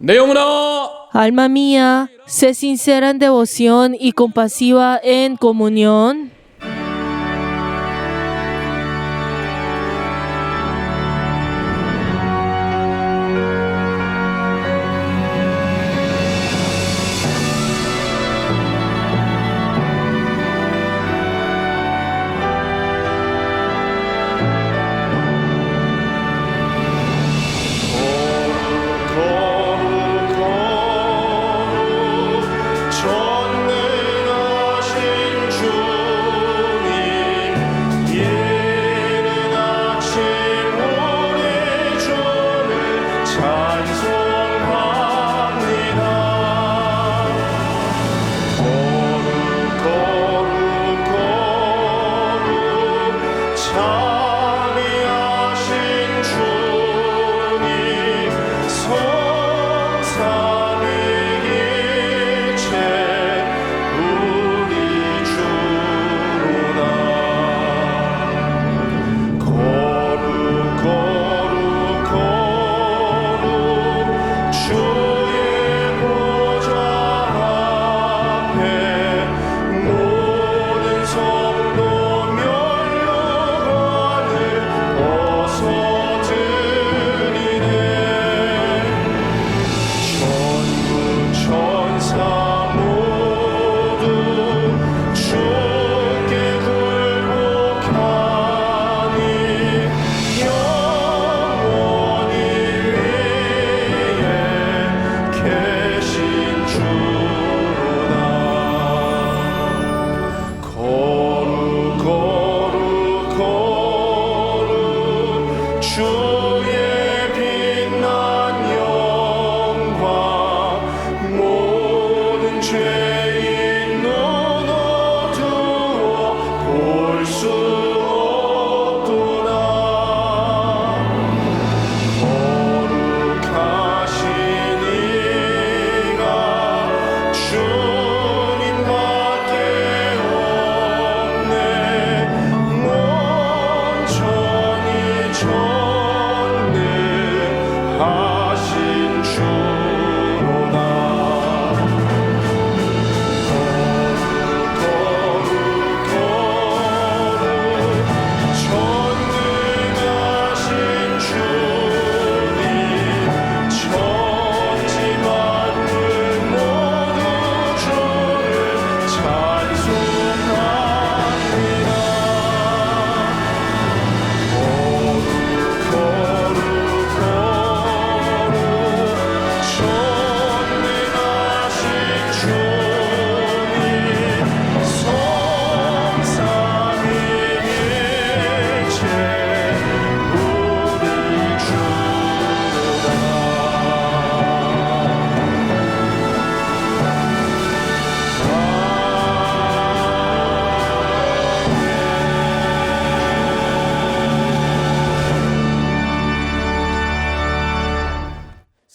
내 영혼아, Alma mía, sé sincera en devoción y compasiva en comunión.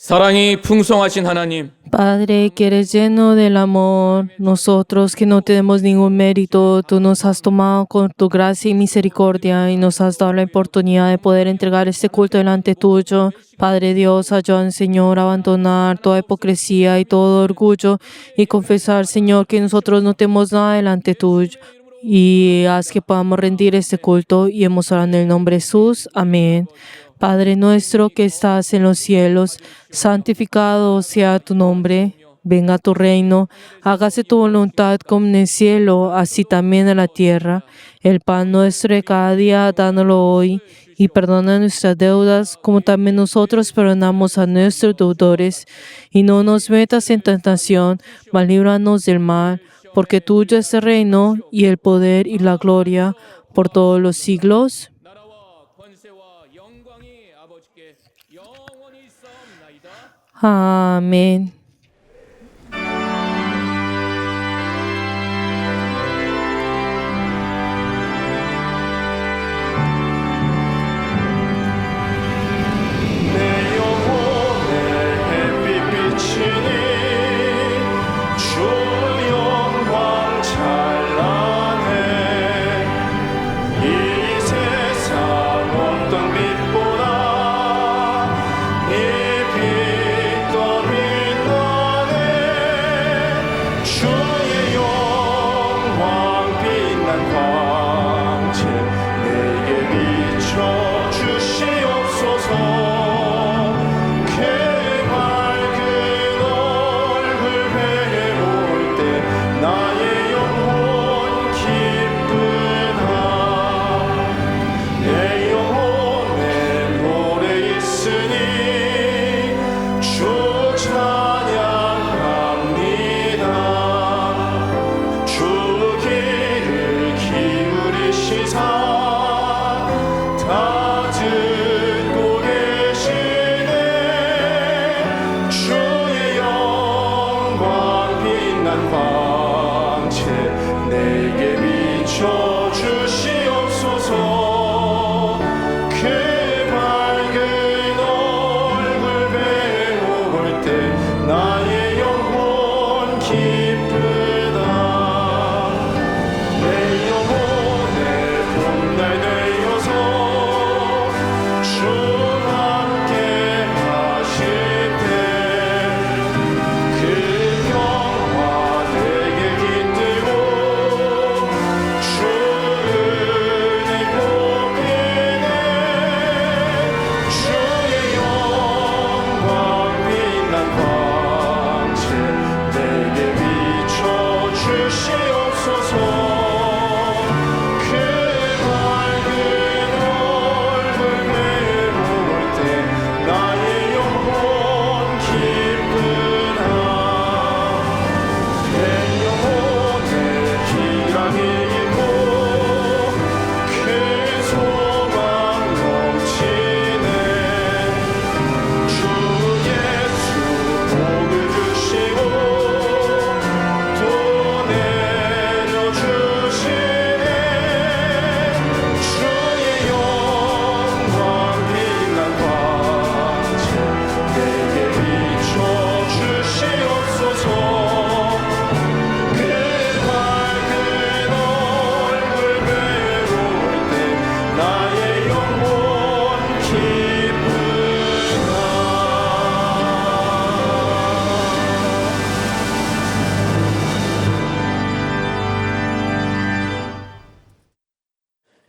사랑이 풍성하신 하나님, Padre, que eres lleno del amor, nosotros que no tenemos ningún mérito, tú nos has tomado con tu gracia y misericordia y nos has dado la oportunidad de poder entregar este culto delante tuyo. Padre Dios, ayúdanos, Señor, a abandonar toda hipocresía y todo orgullo y confesar, Señor, que nosotros no tenemos nada delante tuyo. Y haz que podamos rendir este culto y hemos orado en el nombre de Jesús. Amén. Padre nuestro que estás en los cielos, santificado sea tu nombre. Venga tu reino, hágase tu voluntad como en el cielo, así también en la tierra. El pan nuestro de cada día, dánoslo hoy, y perdona nuestras deudas, como también nosotros perdonamos a nuestros deudores. Y no nos metas en tentación, mas líbranos del mal, porque tuyo es el reino, y el poder, y la gloria, por todos los siglos. Amén. 어떤 빛보다 이 빛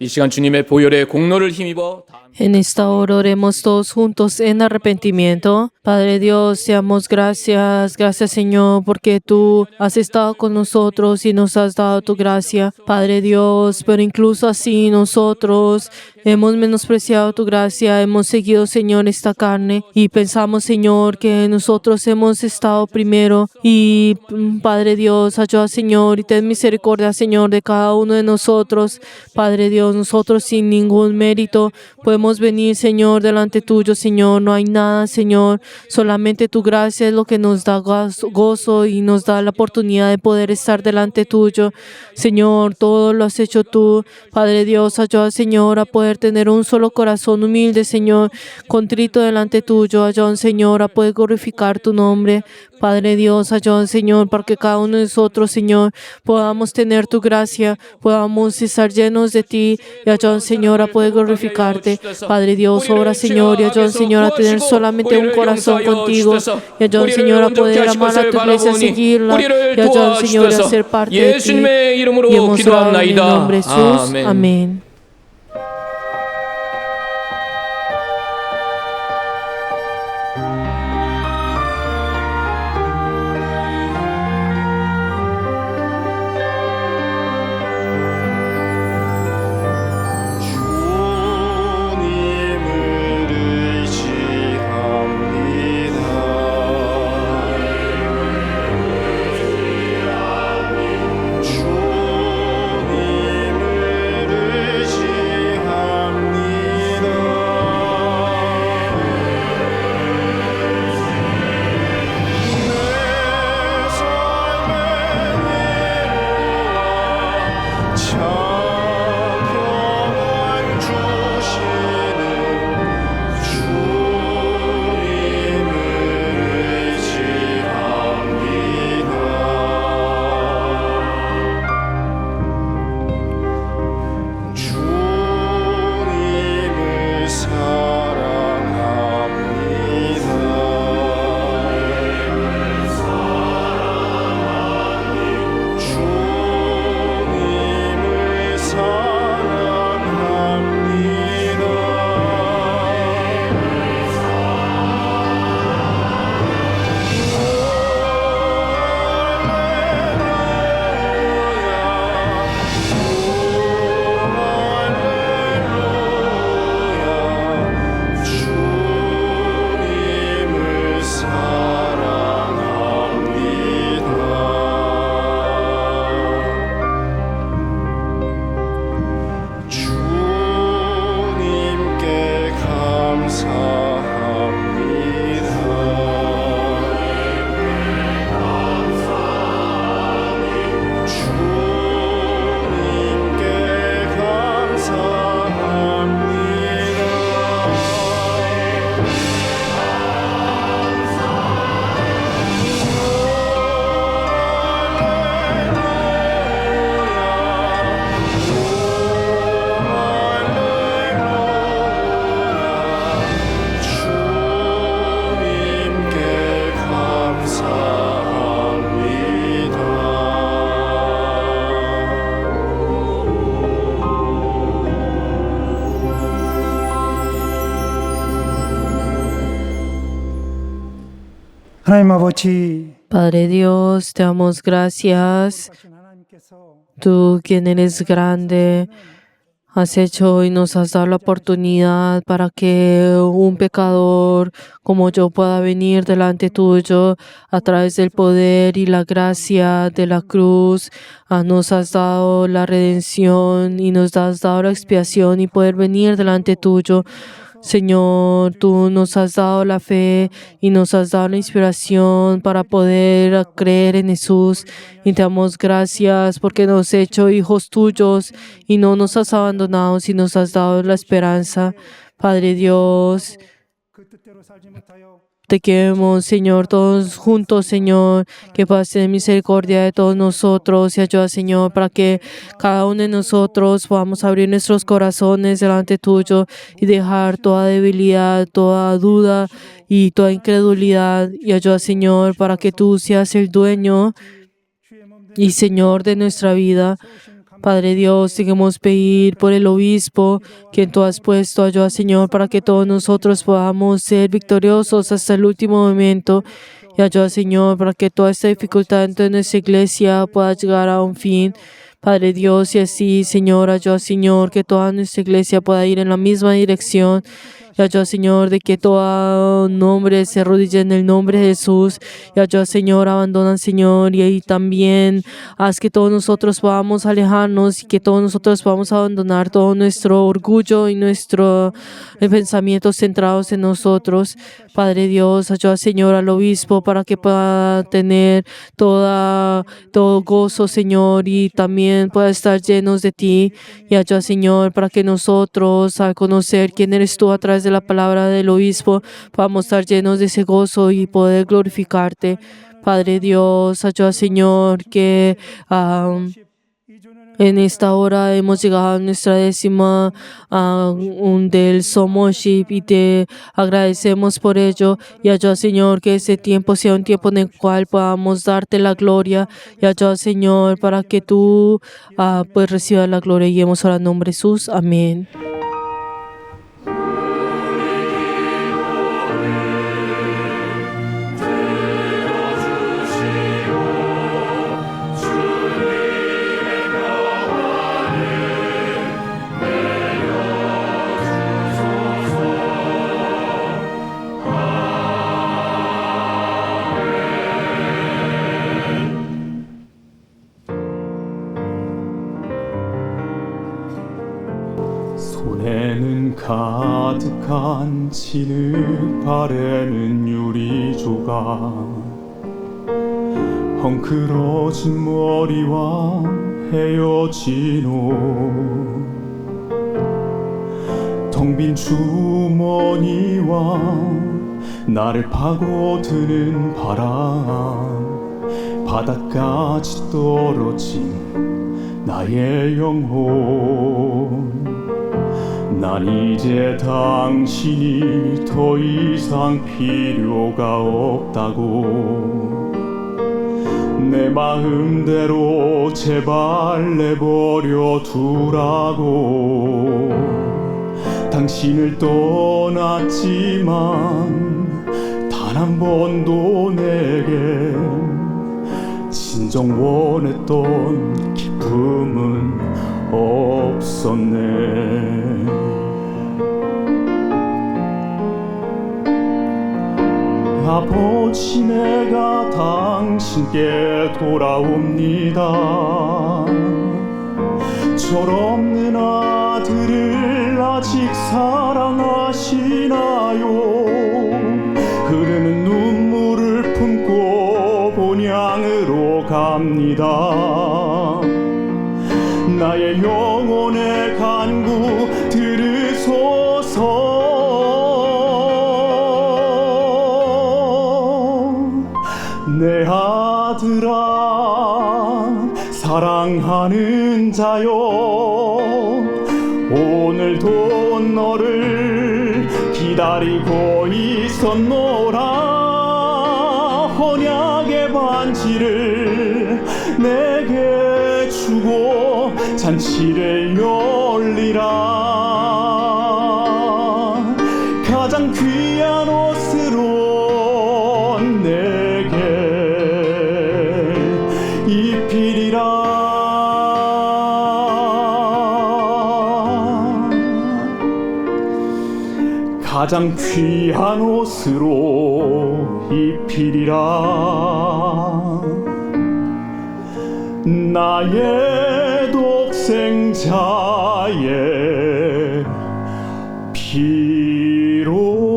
시간 주님의 보혈의 공로를 힘입어 En esta hora oremos todos juntos en arrepentimiento. Padre Dios, te damos gracias. Gracias, Señor, porque tú has estado con nosotros y nos has dado tu gracia. Padre Dios, pero incluso así nosotros hemos menospreciado tu gracia, hemos seguido, Señor, esta carne y pensamos, Señor, que nosotros hemos estado primero. Y Padre Dios, ayuda, Señor, y ten misericordia, Señor, de cada uno de nosotros. Padre Dios, nosotros sin ningún mérito podemos venir, Señor, delante tuyo, Señor. No hay nada, Señor. Solamente tu gracia es lo que nos da gozo y nos da la oportunidad de poder estar delante tuyo. Señor, todo lo has hecho tú. Padre Dios, ayuda, Señor, a poder tener un solo corazón humilde, Señor, contrito delante tuyo. Ayuda, Señor, a poder glorificar tu nombre. Padre Dios, ayuda, Señor, para que cada uno de nosotros, Señor, podamos tener tu gracia, podamos estar llenos de ti y ayuda, Señor, a poder glorificarte. Padre Dios, obra, Señor, y ayuda, Señor, a tener solamente un corazón contigo y ayuda, Señor, a poder amar a tu iglesia, seguirla y ayuda, Señor, a ser parte de ti. 예수님의 Y 이름으로 hemos orado en el 기도합나이다. nombre de Jesús. 아멘. Amén. 하나님 아버지, Padre Dios, te damos gracias. 하나님께서 Tú, quien eres grande, has hecho y nos has dado la oportunidad para que un pecador como yo pueda venir delante tuyo a través del poder y la gracia de la cruz. Nos has dado la redención y nos has dado la expiación y poder venir delante tuyo. Señor, tú nos has dado la fe y nos has dado la inspiración para poder creer en Jesús. Y te damos gracias porque nos has hecho hijos tuyos y no nos has abandonado, sino nos has dado la esperanza. Padre Dios, 그 뜻대로 살지 못하여 te queremos, Señor, todos juntos, Señor, que puedas tener misericordia de todos nosotros y ayuda, Señor, para que cada uno de nosotros podamos abrir nuestros corazones delante tuyo y dejar toda debilidad, toda duda y toda incredulidad y ayuda, Señor, para que tú seas el dueño 주의 몸 y Señor de nuestra vida. Padre Dios, te queremos pedir por el obispo, quien tú has puesto ayuda, Señor, para que todos nosotros podamos ser victoriosos hasta el último momento. Y ayuda, Señor, para que toda esta dificultad dentro de nuestra iglesia pueda llegar a un fin. Padre Dios, y así, Señor, ayuda, Señor, que toda nuestra iglesia pueda ir en la misma dirección. Y ayuda, Señor, de que todo nombre se arrodille en el nombre de Jesús. Y ayuda, Señor, abandona, Señor, y ahí también haz que todos nosotros podamos alejarnos y que todos nosotros podamos abandonar todo nuestro orgullo y nuestro pensamientos centrados en nosotros. Padre Dios, ayuda, Señor, al obispo para que pueda tener todo gozo, Señor, y también pueda estar llenos de ti. Y ayuda, Señor, para que nosotros, al conocer quién eres tú a través de la palabra del obispo, podamos estar llenos de ese gozo y poder glorificarte. Padre Dios, ayuda, Señor, que en esta hora hemos llegado a nuestra 10ª del Somoship y te agradecemos por ello. Y ayuda, Señor, que ese tiempo sea un tiempo en el cual podamos darte la gloria. Y ayuda, Señor, para que tú pues recibas la gloria. Y hemos orado en nombre de Jesús. Amén. 손에는 가득한 진흙, 발에는 유리조각, 헝클어진 머리와 헤어진 옷, 텅 빈 주머니와 나를 파고드는 바람, 바닥까지 떨어진 나의 영혼. 난 이제 당신이 더 이상 필요가 없다고, 내 마음대로 제발 내버려 두라고. 당신을 떠났지만 단 한 번도 내게 진정 원했던 기쁨은 없었네. 아버지, 내가 당신께 돌아옵니다. 철없는 아들을 아직 사랑하시나요? 흐르는 눈물을 품고 본향으로 갑니다. 나의 영혼의 간구 들으소서. 내 아들아, 사랑하는 자여, 오늘도 너를 기다리고 있었노라. 언약의 반지를 내게 주고 잔치를 열리라. 가장 귀한 옷으로 내게 입히리라. 가장 귀한 옷으로 입히리라. 나의 독생자의 피로.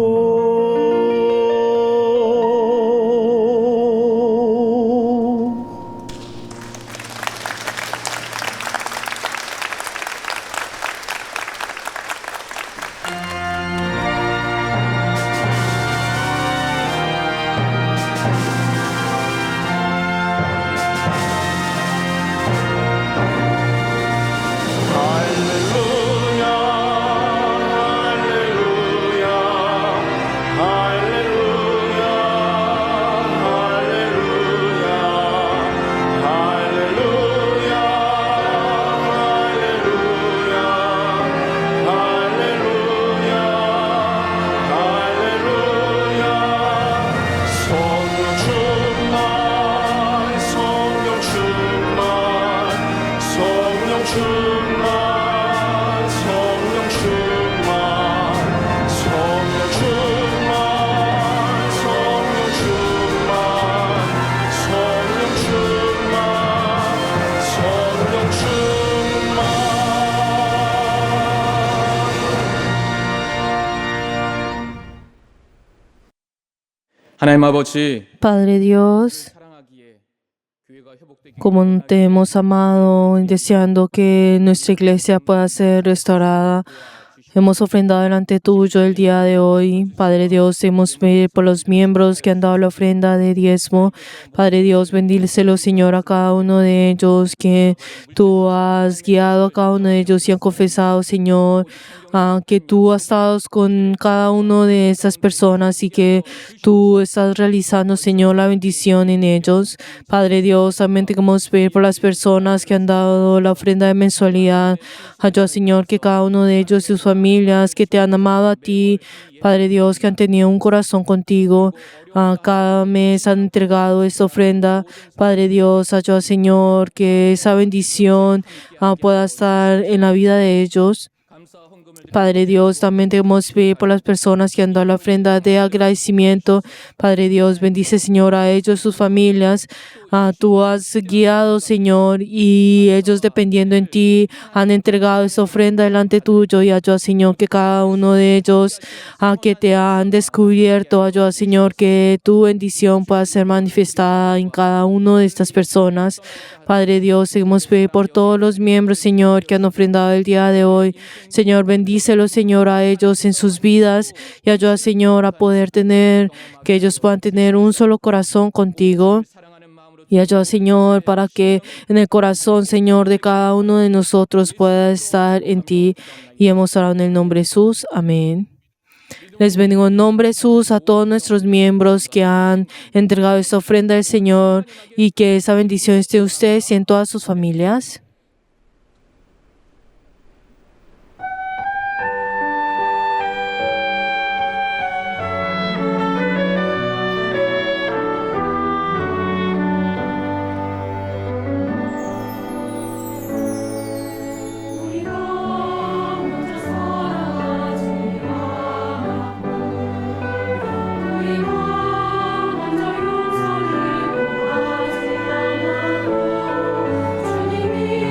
하나님 아버지, Padre Dios, 사랑하기에 교회가 회복되기 como te hemos amado, deseando que nuestra iglesia pueda ser restaurada, hemos ofrendado delante tuyo el día de hoy. Padre Dios, hemos pedido por los miembros que han dado la ofrenda de diezmo. Padre Dios, bendícelo, Señor, a cada uno de ellos que tú has guiado a cada uno de ellos y han confesado, Señor, que tú has estado con cada uno de estas personas y que tú estás realizando, Señor, la bendición en ellos. Padre Dios, también te queremos pedir por las personas que han dado la ofrenda de mensualidad. Ayuda, Señor, que cada uno de ellos y sus familias que te han amado a ti, Padre Dios, que han tenido un corazón contigo, cada mes han entregado esta ofrenda. Padre Dios, ayuda, Señor, que esa bendición pueda estar en la vida de ellos. Padre Dios, también te queremos pedir por las personas que han dado la ofrenda de agradecimiento. Padre Dios, bendice, Señor, a ellos, sus familias. Tú has guiado, Señor, y ellos, dependiendo en ti, han entregado esa ofrenda delante tuyo. Y ayuda, Señor, que cada uno de ellos que te han descubierto, ayuda, Señor, que tu bendición pueda ser manifestada en cada uno de estas personas. Padre Dios, seguimos pedir por todos los miembros, Señor, que han ofrendado el día de hoy. Señor, bendícelos, Señor, a ellos en sus vidas y ayuda, Señor, a poder que ellos puedan tener un solo corazón contigo. Y ayuda, Señor, para que en el corazón, Señor, de cada uno de nosotros pueda estar en ti. Y hemos orado en el nombre de Jesús. Amén. Les bendigo en nombre de Jesús a todos nuestros miembros que han entregado esta ofrenda del Señor y que esa bendición esté en ustedes y en todas sus familias. 주님이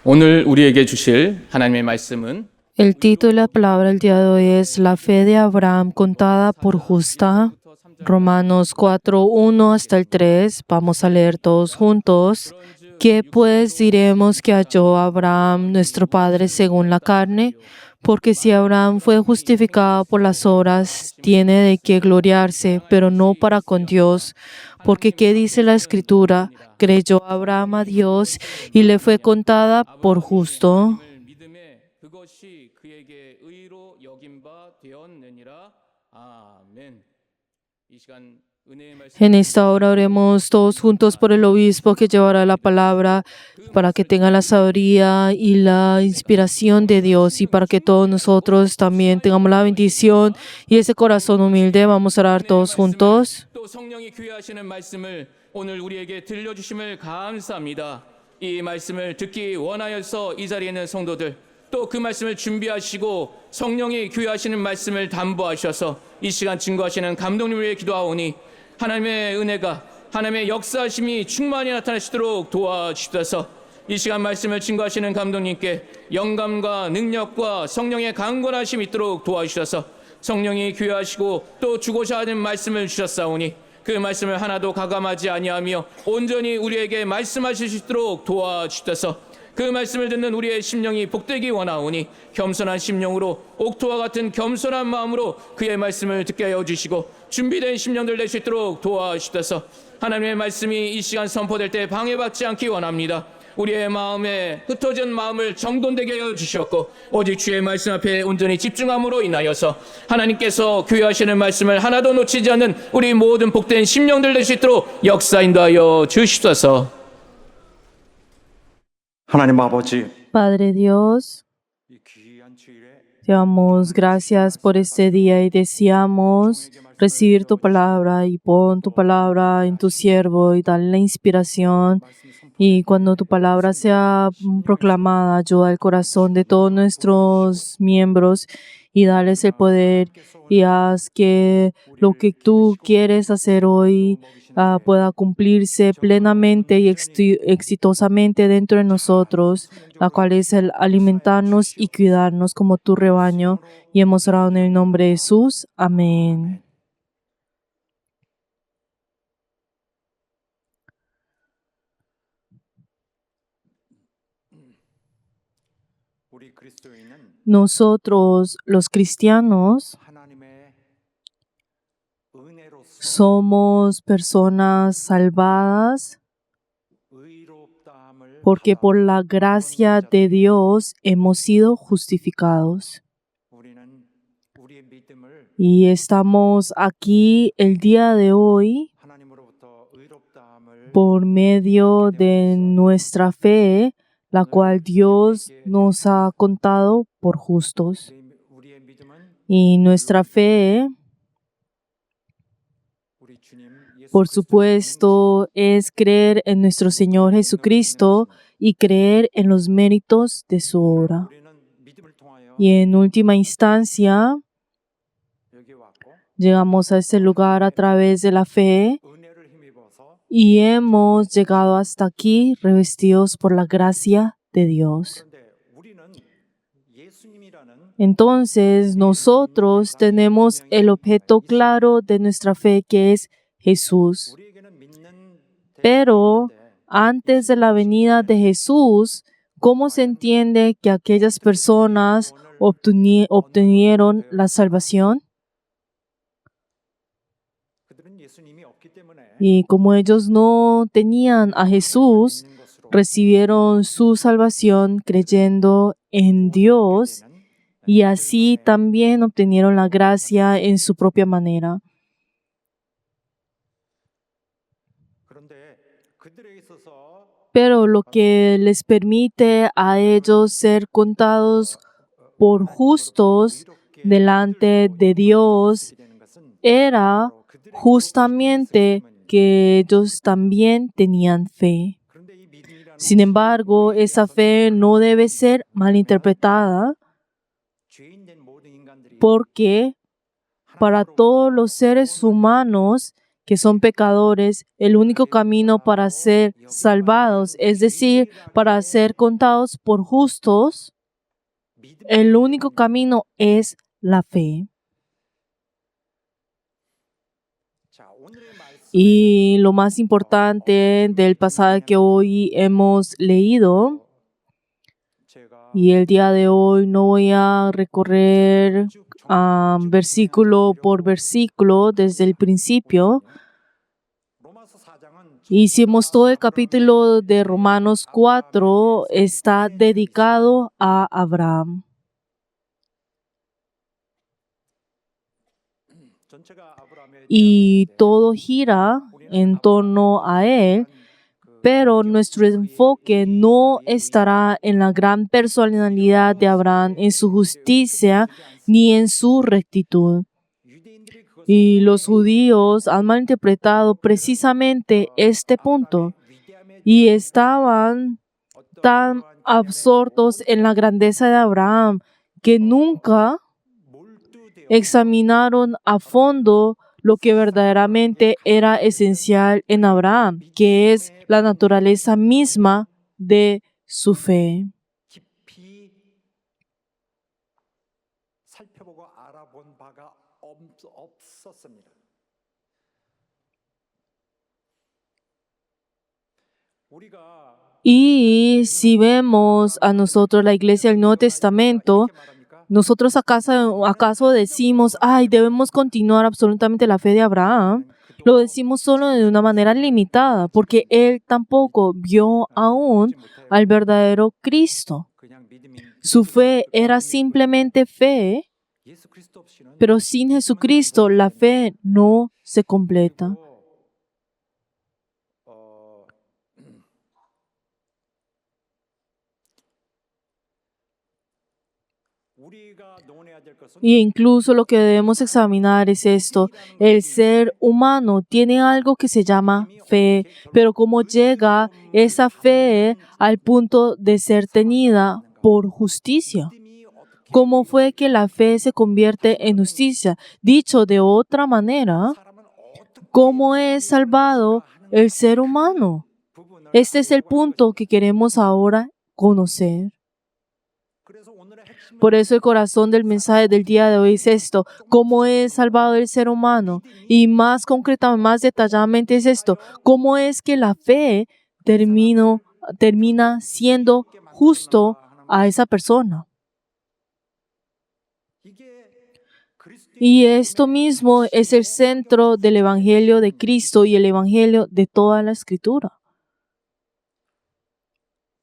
오늘 우리에게 주실 하나님의 말씀은 El título de la palabra del día de hoy es La fe de Abraham contada por justa. Romanos 4, 1 hasta el 3. Vamos a leer todos juntos. ¿Qué pues diremos que halló Abraham, nuestro padre, según la carne? Porque si Abraham fue justificado por las obras, tiene de qué gloriarse, pero no para con Dios. Porque ¿qué dice la Escritura? Creyó Abraham a Dios y le fue contada por justo. 믿음에 그것이 그에게 의로 여김 바 되었느니라. 아멘. 이 시간 은혜의 말씀 En esta hora oremos todos juntos por el obispo que llevará la palabra, para que tenga la sabiduría y la inspiración de Dios y para que todos nosotros también tengamos la bendición y ese corazón humilde. Vamos a orar todos juntos. 또 성령이 교회하시는 말씀을 오늘 우리에게 들려주심을 감사합니다. 이 말씀을 듣기 원하여서 이 자리에 있는 성도들 또 그 말씀을 준비하시고 성령이 교회하시는 말씀을 담보하셔서 이 시간 증거하시는 감독님을 위해 기도하오니 하나님의 은혜가 하나님의 역사하심이 충만히 나타나시도록 도와주셔서 이 시간 말씀을 증거하시는 감독님께 영감과 능력과 성령의 강건하심이 있도록 도와주셔서 성령이 교회하시고 또 주고자 하는 말씀을 주셨사오니 그 말씀을 하나도 가감하지 아니하며 온전히 우리에게 말씀하실 수 있도록 도와주셔서 그 말씀을 듣는 우리의 심령이 복되기 원하오니 겸손한 심령으로 옥토와 같은 겸손한 마음으로 그의 말씀을 듣게 하여 주시고 준비된 심령들 될 수 있도록 도와주셔서 하나님의 말씀이 이 시간 선포될 때 방해받지 않기 원합니다. 우리의 마음에 흩어진 마음을 정돈되게 하여 주셨고 오직 주의 말씀 앞에 온전히 집중함으로 인하여서 하나님께서 교회하시는 말씀을 하나도 놓치지 않는 우리 모든 복된 심령들 될 수 있도록 역사 인도하여 주시옵소서. 하나님 아버지, Padre Dios, 이 귀한 주일에 te damos gracias por este día y deseamos recibir tu palabra y pon tu palabra en tu siervo y dale la inspiración. Y cuando tu palabra sea proclamada, ayuda al corazón de todos nuestros miembros y dales el poder y haz que lo que tú quieres hacer hoy pueda cumplirse plenamente y exitosamente dentro de nosotros, la cual es el alimentarnos y cuidarnos como tu rebaño. Y hemos orado en el nombre de Jesús. Amén. 우리 그리스도인은 Nosotros, los cristianos, 하나님의 은혜로서 somos personas salvadas 의롭다함을 porque 받아 por la gracia de Dios hemos sido justificados. 우리는 우리의 믿음을 Y estamos aquí el día de hoy 하나님으로부터 의롭다함을 por medio de nuestra fe, la cual Dios nos ha contado por justos. 우리의 믿음은 Y nuestra fe, 우리 주님 예수 por supuesto, es creer en nuestro Señor Jesucristo y creer en los méritos de su obra. 우리는 믿음을 통하여 Y en última instancia, 여기 왔고 llegamos a este lugar a través de la fe 은혜를 힘입어서 y hemos llegado hasta aquí revestidos por la gracia de Dios. 그런데 우리는 예수님이라는 Entonces, nosotros tenemos el objeto claro de nuestra fe, que es Jesús. 우리에게는 믿는 Pero antes de la venida de Jesús, ¿cómo se entiende que aquellas personas obtuvieron la salvación? 그들은 예수님이 없기 때문에 Y como ellos no tenían a Jesús, 믿는 것으로 recibieron su salvación creyendo en Dios y así también obtenieron la gracia en su propia manera. 그런데 그들에 있어서 Pero lo que les permite a ellos ser contados por justos delante de Dios era justamente que ellos también tenían fe. Sin embargo, esa fe no debe ser malinterpretada porque para todos los seres humanos que son pecadores, el único camino para ser salvados, es decir, para ser contados por justos, el único camino es la fe. 자, 오늘의 말씀 Y lo más importante del pasaje que hoy hemos leído, 제가 y el día de hoy no voy a recorrer versículo por versículo desde el principio. 로마서 4장은 Hicimos todo el capítulo de Romanos 4, está dedicado a Abraham. 전체가 아브라함의 Y todo gira en torno a él, pero nuestro enfoque no estará en la gran personalidad de Abraham, en su justicia, ni en su rectitud. 유대인들이 그것을 Y los judíos han malinterpretado precisamente este punto 위대함에 y estaban tan absortos en la grandeza de Abraham que nunca 몰두되어 examinaron a fondo lo que verdaderamente era esencial en Abraham, que es la naturaleza misma de su fe. 깊이 살펴보고 알아본 바가 없었습니다. 우리가 Y si vemos a nosotros, la iglesia del Nuevo Testamento, nosotros acaso decimos, ay, debemos continuar absolutamente la fe de Abraham. Lo decimos solo de una manera limitada, porque él tampoco vio aún al verdadero Cristo. 그냥 믿음이 Su fe era simplemente fe, 예수 그리스도 없이는 pero sin Jesucristo la fe no se completa. 어, 우리가 논해야 될 것은 Y incluso lo que debemos examinar es esto. El ser humano tiene algo que se llama fe, pero cómo llega esa fe al punto de ser tenida por justicia. 믿음이 어떻게 ¿Cómo fue que la fe se convierte en justicia? Dicho de otra manera, 사람은 어떻게 ¿cómo es salvado el ser humano? 부분을 Este es el punto que queremos ahora conocer. 그래서 오늘의 핵심은 Por eso el corazón del mensaje del día de hoy es esto: ¿cómo es salvado el ser humano? Y más concretamente, más detalladamente es esto: ¿cómo es que la fe termina siendo justo a esa persona? 이게 그리스도의 Y esto mismo es el centro del Evangelio de Cristo y el Evangelio de toda la Escritura.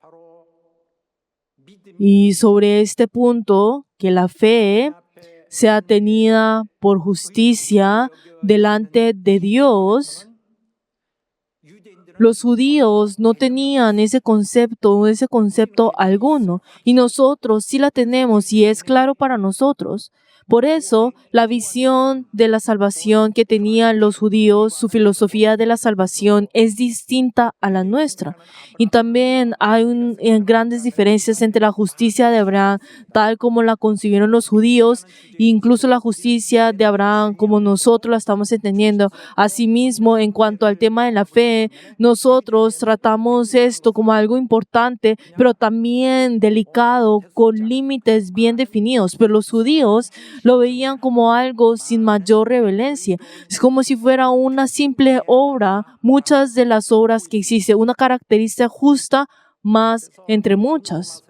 바로 믿음이 Y sobre este punto, que la fe 앞에 sea tenida por justicia delante de Dios, 유대인들은 los judíos no tenían ese concepto alguno, y nosotros sí la tenemos y es claro para nosotros. Por eso, la visión de la salvación que tenían los judíos, su filosofía de la salvación es distinta a la nuestra. Y también hay grandes diferencias entre la justicia de Abraham, tal como la concibieron los judíos, e incluso la justicia de Abraham, como nosotros la estamos entendiendo. Asimismo, en cuanto al tema de la fe, nosotros tratamos esto como algo importante, pero también delicado, con límites bien definidos. Pero los judíos lo veían como algo sin mayor relevancia. Es como si fuera una simple obra, muchas de las obras que existen, una característica justa más entre muchas.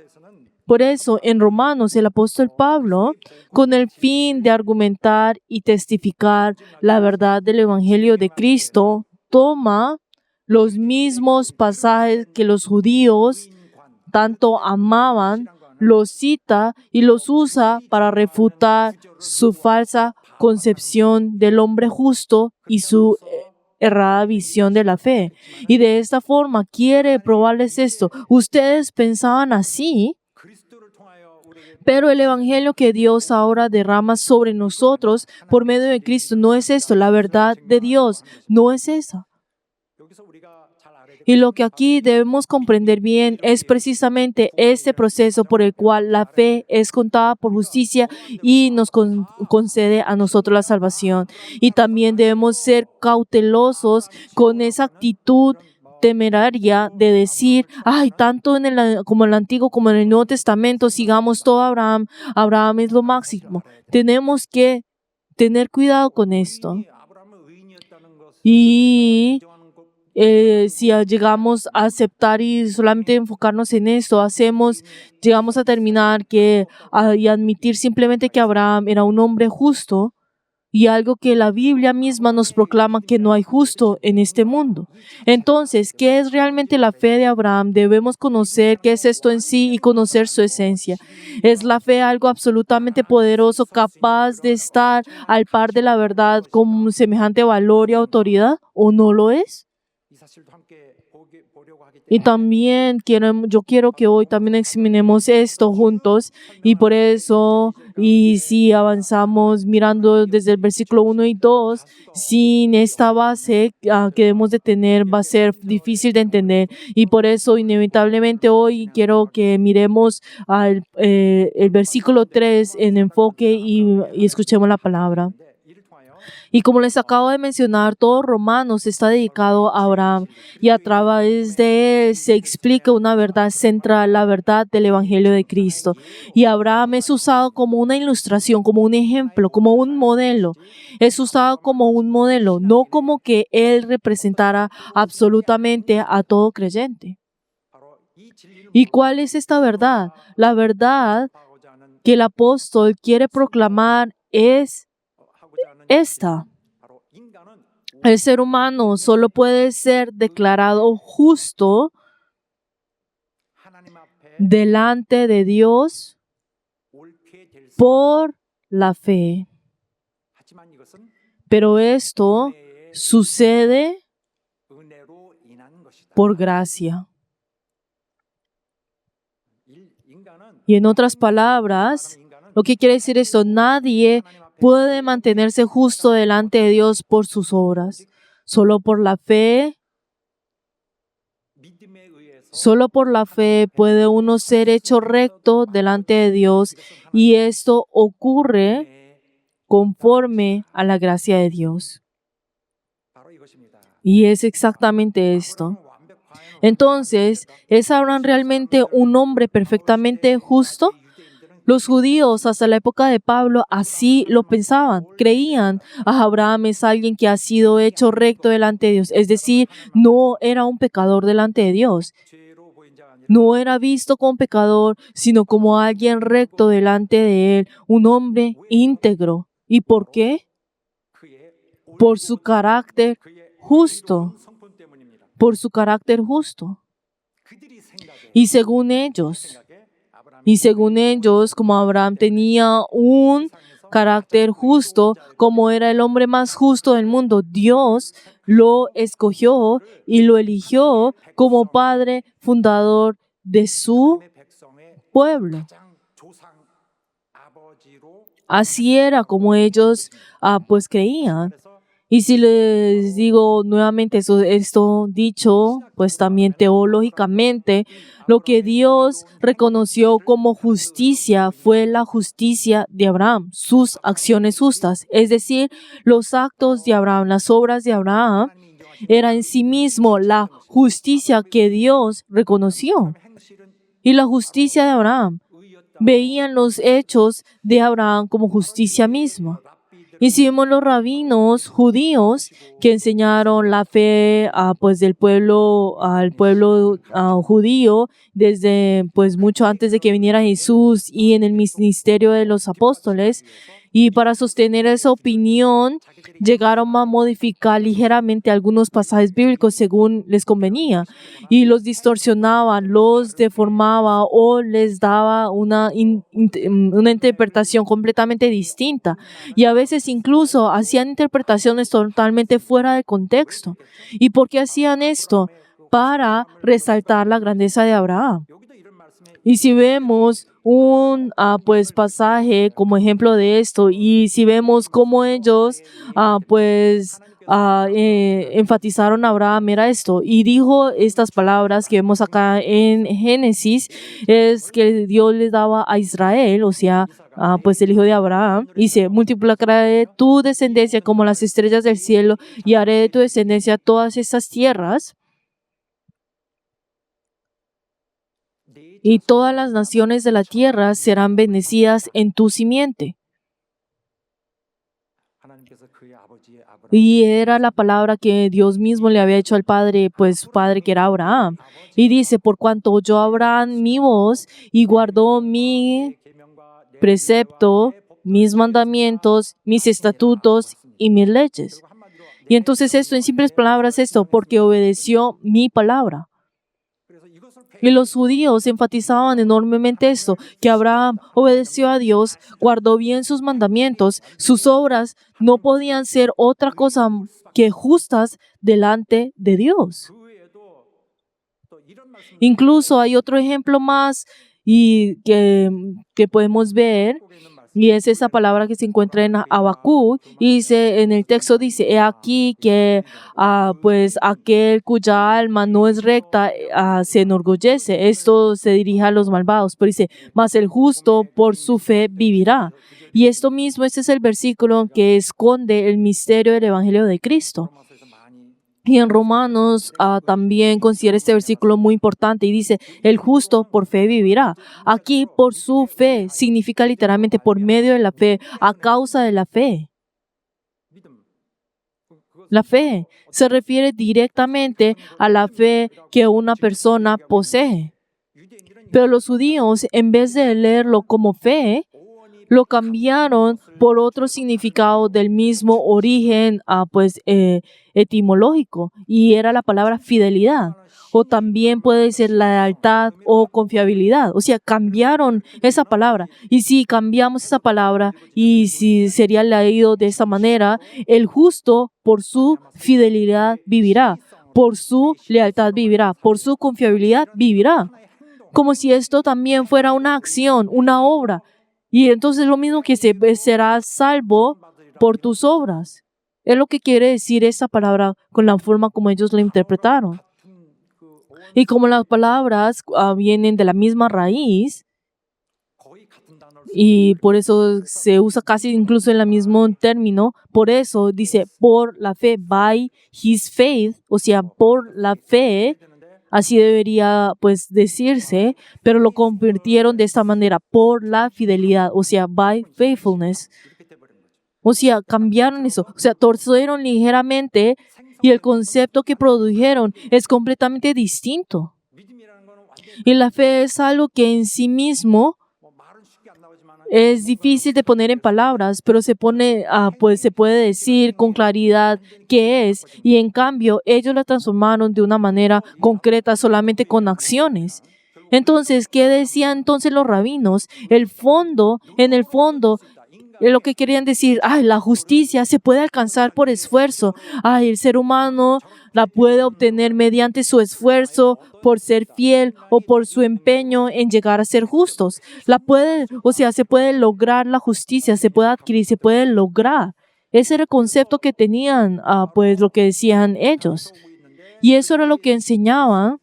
Por eso, en Romanos, el apóstol Pablo, con el fin de argumentar y testificar la verdad del Evangelio de Cristo, toma los mismos pasajes que los judíos tanto amaban, los cita y los usa para refutar su falsa concepción del hombre justo y su errada visión de la fe. Y de esta forma quiere probarles esto: ustedes pensaban así, 그리스도를 통하여 우리에게 pero el evangelio que Dios ahora derrama sobre nosotros por medio de Cristo no es esto. La verdad de Dios no es esa. 여기서 우리가 잘 알아야 될 Y lo que aquí debemos comprender bien es precisamente este proceso por el cual la fe es contada por justicia y nos concede a nosotros la salvación. Y también debemos ser cautelosos con esa actitud temeraria de decir, ay, tanto como en el Antiguo como en el Nuevo Testamento, sigamos todo a Abraham, Abraham es lo máximo. Tenemos que tener cuidado con esto. Y si llegamos a aceptar y solamente enfocarnos en esto, llegamos a terminar y admitir simplemente que Abraham era un hombre justo y algo que la Biblia misma nos proclama que no hay justo en este mundo. Entonces, ¿qué es realmente la fe de Abraham? Debemos conocer qué es esto en sí y conocer su esencia. ¿Es la fe algo absolutamente poderoso, capaz de estar al par de la verdad con semejante valor y autoridad o no lo es? Y también yo quiero que hoy también examinemos esto juntos y por eso, y si avanzamos mirando desde el versículo 1 y 2, sin esta base que debemos de tener va a ser difícil de entender y por eso inevitablemente hoy quiero que miremos el versículo 3 en enfoque y escuchemos la palabra. Y como les acabo de mencionar, todo Romanos está dedicado a Abraham y a través de él se explica una verdad central, la verdad del Evangelio de Cristo. Y Abraham es usado como una ilustración, como un ejemplo, como un modelo. Es usado como un modelo, no como que él representara absolutamente a todo creyente. ¿Y cuál es esta verdad? La verdad que el apóstol quiere proclamar es esta. El ser humano solo puede ser declarado justo delante de Dios por la fe. Pero esto sucede por gracia. Y en otras palabras, lo que quiere decir esto, nadie puede mantenerse justo delante de Dios por sus obras. Solo por la fe puede uno ser hecho recto delante de Dios y esto ocurre conforme a la gracia de Dios. Y es exactamente esto. Entonces, ¿es Abraham realmente un hombre perfectamente justo? Los judíos hasta la época de Pablo así lo pensaban, creían, Abraham es alguien que ha sido hecho recto delante de Dios, es decir, no era un pecador delante de Dios. No era visto como pecador, sino como alguien recto delante de él, un hombre íntegro. ¿Y por qué? Por su carácter justo. Por su carácter justo. Y según ellos, como Abraham tenía un carácter justo, como era el hombre más justo del mundo, Dios lo escogió y lo eligió como padre fundador de su pueblo. Así era como ellos pues creían. Y si les digo nuevamente esto dicho, pues también teológicamente, lo que Dios reconoció como justicia fue la justicia de Abraham, sus acciones justas. Es decir, los actos de Abraham, las obras de Abraham, era en sí mismo la justicia que Dios reconoció. Y la justicia de Abraham, veían los hechos de Abraham como justicia misma. Y si vemos los rabinos judíos que enseñaron la fe pues al pueblo judío desde pues mucho antes de que viniera Jesús y en el ministerio de los apóstoles, y para sostener esa opinión llegaron a modificar ligeramente algunos pasajes bíblicos según les convenía y los distorsionaban, los deformaba o les daba una interpretación completamente distinta y a veces incluso hacían interpretaciones totalmente fuera de contexto. ¿Y por qué hacían esto? Para resaltar la grandeza de Abraham. Y si vemos un pues pasaje como ejemplo de esto y si vemos cómo ellos enfatizaron a Abraham era esto. Y dijo estas palabras que vemos acá en Génesis, es que Dios le daba a Israel, o sea, pues el hijo de Abraham, dice, multiplicaré tu descendencia como las estrellas del cielo y haré de tu descendencia todas estas tierras. Y todas las naciones de la tierra serán bendecidas en tu simiente. 하나님께서 그의 아버지의 아브라함 Y era la palabra que Dios mismo le había hecho al padre, pues su padre que era Abraham. Y dice, por cuanto oyó Abraham mi voz y guardó mi 계명과 내 precepto, mis mandamientos, mis estatutos y mis leyes. 한마디로 Y entonces esto, en simples palabras, esto, porque obedeció mi palabra. 그래서 이것을 Y los judíos enfatizaban enormemente esto, que Abraham obedeció a Dios, guardó bien sus mandamientos, sus obras no podían ser otra cosa que justas delante de Dios. 그 외에도 또 이런 말씀 Incluso hay otro ejemplo más y que podemos ver, y es esa palabra que se encuentra en Habacuc, y dice, en el texto dice, he aquí que pues aquel cuya alma no es recta se enorgullece. Esto se dirige a los malvados, pero dice, mas el justo por su fe vivirá. Y esto mismo, este es el versículo que esconde el misterio del Evangelio de Cristo. 로마서에서 많이 Y en Romanos también considera este versículo muy importante y dice, el justo por fe vivirá. Aquí por su fe significa literalmente por medio de la fe, a causa de la fe. 믿음 La fe se refiere directamente a la fe que una persona posee. 유대인들은 Pero los judíos, en vez de leerlo como fe, lo cambiaron por otro significado del mismo origen etimológico, y era la palabra fidelidad, o también puede ser la lealtad o confiabilidad. O sea, cambiaron esa palabra. Y si cambiamos esa palabra y si sería leído de esta manera, el justo por su fidelidad vivirá, por su lealtad vivirá, por su confiabilidad vivirá. Como si esto también fuera una acción, una obra. Y entonces lo mismo que serás salvo por tus obras. Es lo que quiere decir esa palabra con la forma como ellos la interpretaron. Y como las palabras vienen de la misma raíz, 거의 같은 단어를 y por eso se usa casi incluso en el mismo término, por eso dice por la fe, by his faith, o sea, por la fe, así debería pues decirse, pero lo convirtieron de esta manera, por la fidelidad, o sea, by faithfulness. 이렇게 돼버린 거죠. O sea, cambiaron eso, o sea, torcieron ligeramente y el concepto que produjeron es completamente distinto. 믿음이라는 거는 완전 Y la fe es algo que en sí mismo 뭐 말은 쉽게 안 나오지만 es difícil de poner en palabras, pero se puede decir con claridad qué es, y en cambio ellos la transformaron de una manera concreta solamente con acciones. Entonces, ¿qué decían entonces los rabinos? En el fondo, lo que querían decir, la justicia se puede alcanzar por esfuerzo. El ser humano la puede obtener mediante su esfuerzo, por ser fiel o por su empeño en llegar a ser justos. Se puede lograr la justicia, se puede adquirir, se puede lograr. Ese era el concepto que tenían, pues lo que decían ellos. Y eso era lo que enseñaban.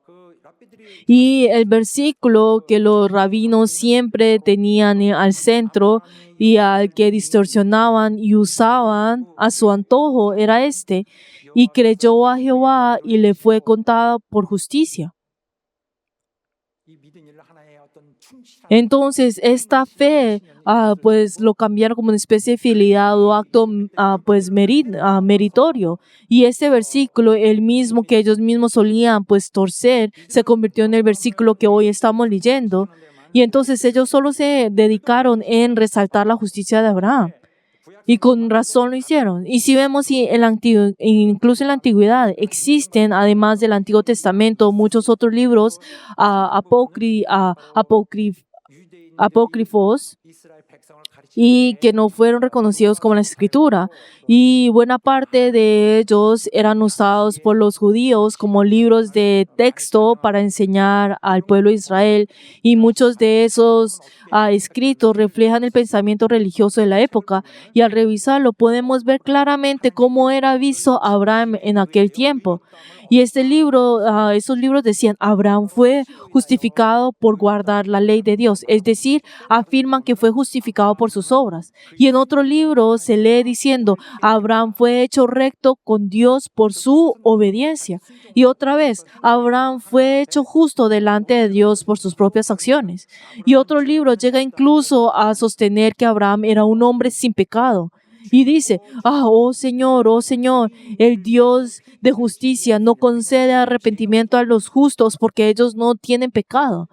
그 랍비들이 Y el versículo que los rabinos siempre tenían al centro y al que distorsionaban y usaban a su antojo era este: y creyó a Jehová y le fue contado por justicia. 이 믿음을 하나의 어떤 충실한 Entonces, esta fe, pues lo cambiaron como una especie de fidelidad o acto, meritorio. Y este versículo, el mismo que ellos mismos solían, pues torcer, se convirtió en el versículo que hoy estamos leyendo. Y entonces ellos solo se dedicaron en resaltar la justicia de Abraham. Y con razón lo hicieron. Y si vemos incluso en la antigüedad, existen, además del Antiguo Testamento, muchos otros libros apócrifos apócrifos 이스라엘 백성을 y 가르치는데 que no fueron reconocidos como la escritura. Y buena parte de ellos eran usados por los judíos como libros de texto para enseñar al pueblo de Israel. Y muchos de esos escritos reflejan el pensamiento religioso de la época. Y al revisarlo podemos ver claramente cómo era visto Abraham en aquel tiempo. Y este libro, esos libros decían, Abraham fue justificado por guardar la ley de Dios. Es decir, afirman que fue justificado por sus obras. Y en otro libro se lee diciendo, Abraham fue hecho recto con Dios por su obediencia. Y otra vez, Abraham fue hecho justo delante de Dios por sus propias acciones. Y otro libro llega incluso a sostener que Abraham era un hombre sin pecado. Y dice, oh Señor, el Dios de justicia no concede arrepentimiento a los justos porque ellos no tienen pecado.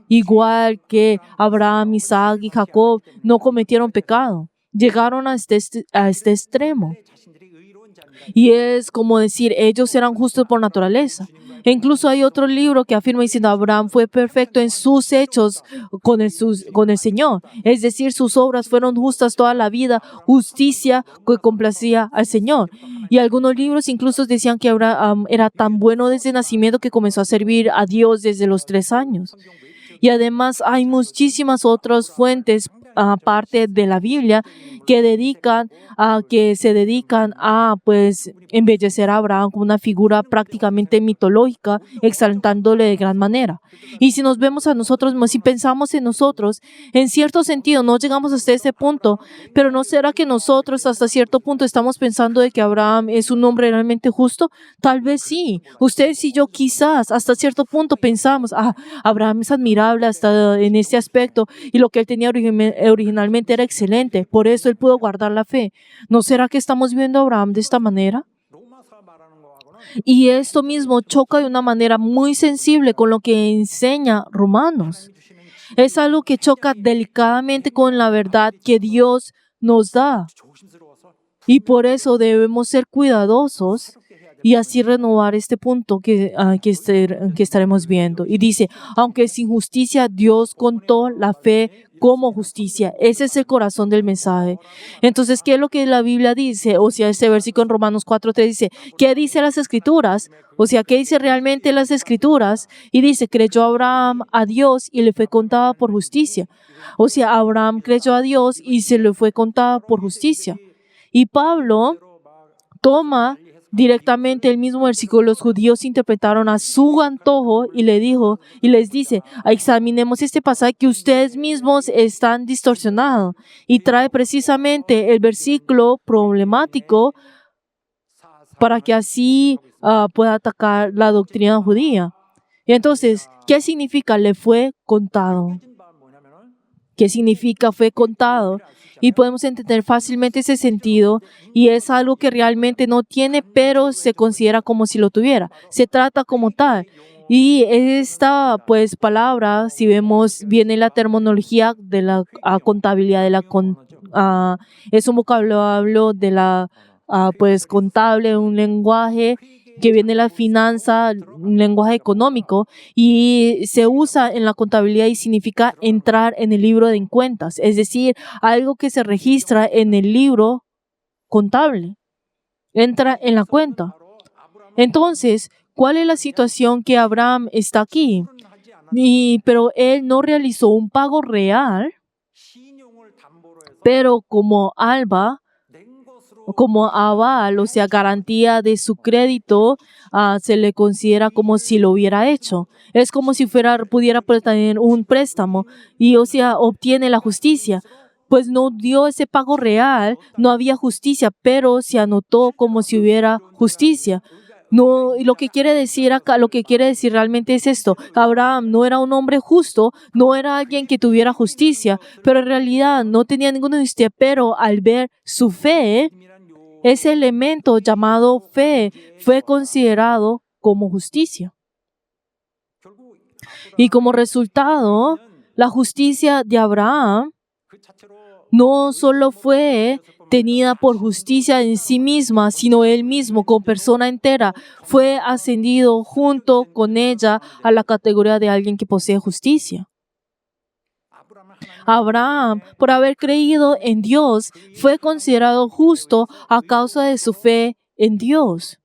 Igual que Abraham, Isaac y Jacob no cometieron pecado. Llegaron a este extremo. 자신들이 의로운 자입니다. Y es como decir, ellos eran justos por naturaleza. E incluso hay otro libro que afirma diciendo, Abraham fue perfecto en sus hechos con el Señor. Es decir, sus obras fueron justas toda la vida, justicia que complacía al Señor. Y algunos libros incluso decían que Abraham era tan bueno desde nacimiento que comenzó a servir a Dios desde los 3 años. Y además hay muchísimas otras fuentes aparte de la Biblia que se dedican a pues embellecer a Abraham como una figura prácticamente mitológica, exaltándole de gran manera. Y si nos vemos a nosotros mismos, si pensamos en nosotros, en cierto sentido no llegamos hasta ese punto, pero ¿no será que nosotros hasta cierto punto estamos pensando de que Abraham es un hombre realmente justo? Tal vez sí. Ustedes y yo quizás hasta cierto punto pensamos, Abraham es admirable hasta en este aspecto y lo que él tenía originalmente era excelente, por eso él pudo guardar la fe. ¿No será que estamos viendo a Abraham de esta manera? 로마서 말하는 거하고는 Y esto mismo choca de una manera muy sensible con lo que enseña Romanos. Es algo que choca delicadamente con la verdad que Dios nos da. 조심스러워서 Y por eso debemos ser cuidadosos y así renovar este punto que estaremos viendo. Y dice, aunque sin justicia, Dios contó la fe como justicia. Ese es el corazón del mensaje. Entonces, ¿qué es lo que la Biblia dice? O sea, este versículo en Romanos 4:3 dice, ¿qué dice las Escrituras? O sea, ¿qué dice realmente las Escrituras? Y dice, creyó Abraham a Dios y le fue contada por justicia. O sea, Abraham creyó a Dios y se le fue contada por justicia. Y Pablo toma directamente el mismo versículo. Los judíos interpretaron a su antojo y les dice, examinemos este pasaje que ustedes mismos están distorsionados. Y trae precisamente el versículo problemático para que así pueda atacar la doctrina judía. Y entonces, ¿qué significa le fue contado? 진 바는 뭐냐면은 ¿Qué significa fue contado? Y podemos entender fácilmente ese sentido y es algo que realmente no tiene, pero se considera como si lo tuviera. Se trata como tal. Y esta pues palabra, si vemos bien en la terminología de la contabilidad, es un vocabulario de la pues contable, un lenguaje que viene de la finanza, un lenguaje económico, y se usa en la contabilidad y significa entrar en el libro de cuentas, es decir, algo que se registra en el libro contable, entra en la cuenta. Entonces, ¿cuál es la situación que Abraham está aquí? Pero él no realizó un pago real, 신용을 담보로 해서 pero como aval, o sea, garantía de su crédito, se le considera como si lo hubiera hecho. Es como si pudiera tener un préstamo y, o sea, obtiene la justicia. Pues no dio ese pago real, no había justicia, pero se anotó como si hubiera justicia. No, y lo que quiere decir realmente es esto. Abraham no era un hombre justo, no era alguien que tuviera justicia, pero en realidad no tenía ninguna justicia, pero al ver su fe, ese elemento llamado fe fue considerado como justicia. Y como resultado, la justicia de Abraham no solo fue tenida por justicia en sí misma, sino él mismo, como persona entera, fue ascendido junto con ella a la categoría de alguien que posee justicia. Abraham, por haber creído en Dios, fue considerado justo a causa de su fe en Dios.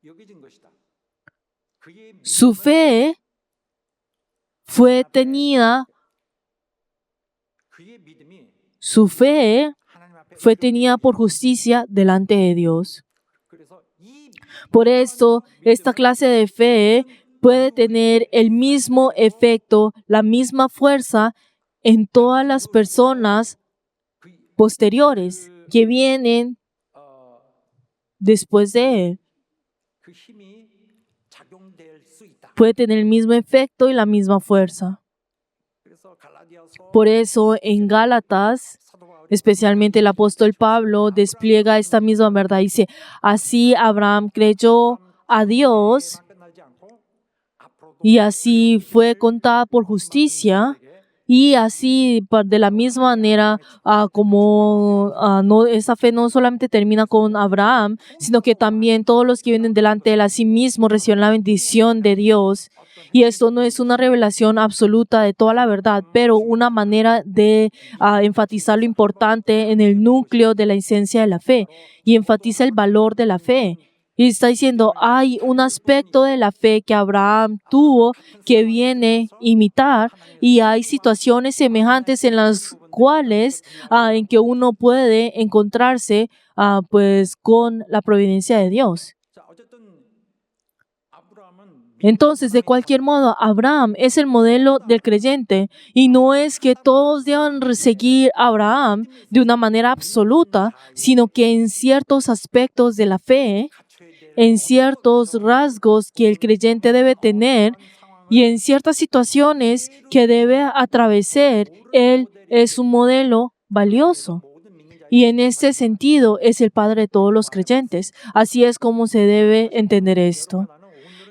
여겨진 것이다. 그의 Su fe fue tenida, 그의 믿음이 su fe 하나님 앞에 fue tenida por justicia delante de Dios. 그래서 이 Por esto, esta clase de fe puede tener el mismo efecto, la misma fuerza en todas las personas posteriores que vienen después de él. 그 힘이 작용될 수 있다. Puede tener el mismo efecto y la misma fuerza. 그래서 갈라디아서 Por eso, en Gálatas, 사도 바울이 especialmente el apóstol Pablo despliega esta misma verdad. Dice, así Abraham creyó a Dios 끝나지 않고 앞으로도 y así fue contada por justicia. Y así, de la misma manera, esa fe no solamente termina con Abraham, sino que también todos los que vienen delante de él a sí mismos reciben la bendición de Dios. Y esto no es una revelación absoluta de toda la verdad, pero una manera de enfatizar lo importante en el núcleo de la esencia de la fe y enfatiza el valor de la fe. Y está diciendo, hay un aspecto de la fe que Abraham tuvo que viene a imitar y hay situaciones semejantes en las cuales en que uno puede encontrarse pues con la providencia de Dios. 자, 어쨌든 아브라함은 Entonces, de cualquier modo, Abraham es el modelo del creyente y no es que todos deban seguir a Abraham de una manera absoluta, sino que en ciertos aspectos de la fe, en ciertos rasgos que el creyente debe tener y en ciertas situaciones que debe atravesar, él es un modelo valioso. Y en este sentido es el Padre de todos los creyentes. Así es como se debe entender esto.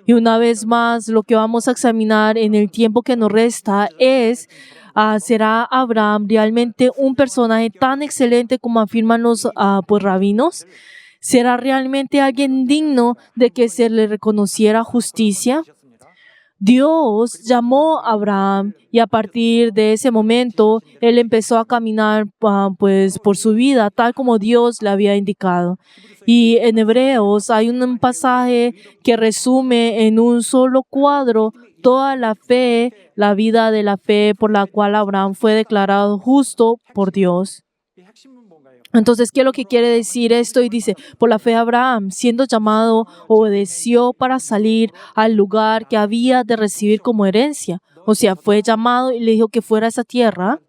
Y una vez más, lo que vamos a examinar en el tiempo que nos resta es, ¿será Abraham realmente un personaje tan excelente como afirman los pues, rabinos? ¿Será realmente alguien digno de que se le reconociera justicia? Dios llamó a Abraham y a partir de ese momento él empezó a caminar pues por su vida tal como Dios le había indicado. Y en Hebreos hay un pasaje que resume en un solo cuadro toda la fe, la vida de la fe por la cual Abraham fue declarado justo por Dios. 이 핵심은 뭔가요? Entonces, ¿qué es lo que quiere decir esto? Y dice, por la fe Abraham, siendo llamado, obedeció para salir al lugar que había de recibir como herencia. O sea, fue llamado y le dijo que fuera a esa tierra.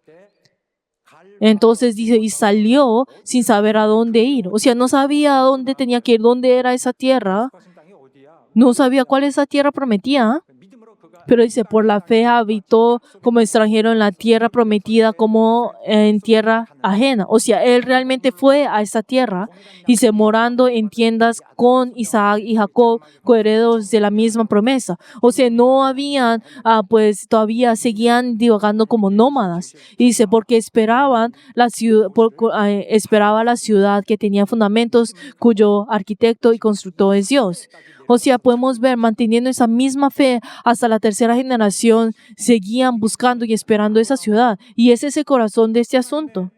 Entonces dice, y salió sin saber a dónde ir. O sea, no sabía a dónde tenía que ir, dónde era esa tierra. 하신 땅이 어디야? No sabía cuál esa tierra prometía. 믿음으로 그가 Pero dice, por la fe habitó como extranjero en la tierra prometida como en tierra ajena. O sea, él realmente fue a esa tierra y se morando en tiendas con Isaac y Jacob, coherederos de la misma promesa. O sea, no habían, pues todavía seguían divagando como nómadas. Y dice, porque esperaban la ciudad, esperaba la ciudad que tenía fundamentos, cuyo arquitecto y constructor es Dios. O sea, podemos ver, manteniendo esa misma fe hasta la tercera generación, seguían buscando y esperando esa ciudad. Y ese es el corazón de este asunto.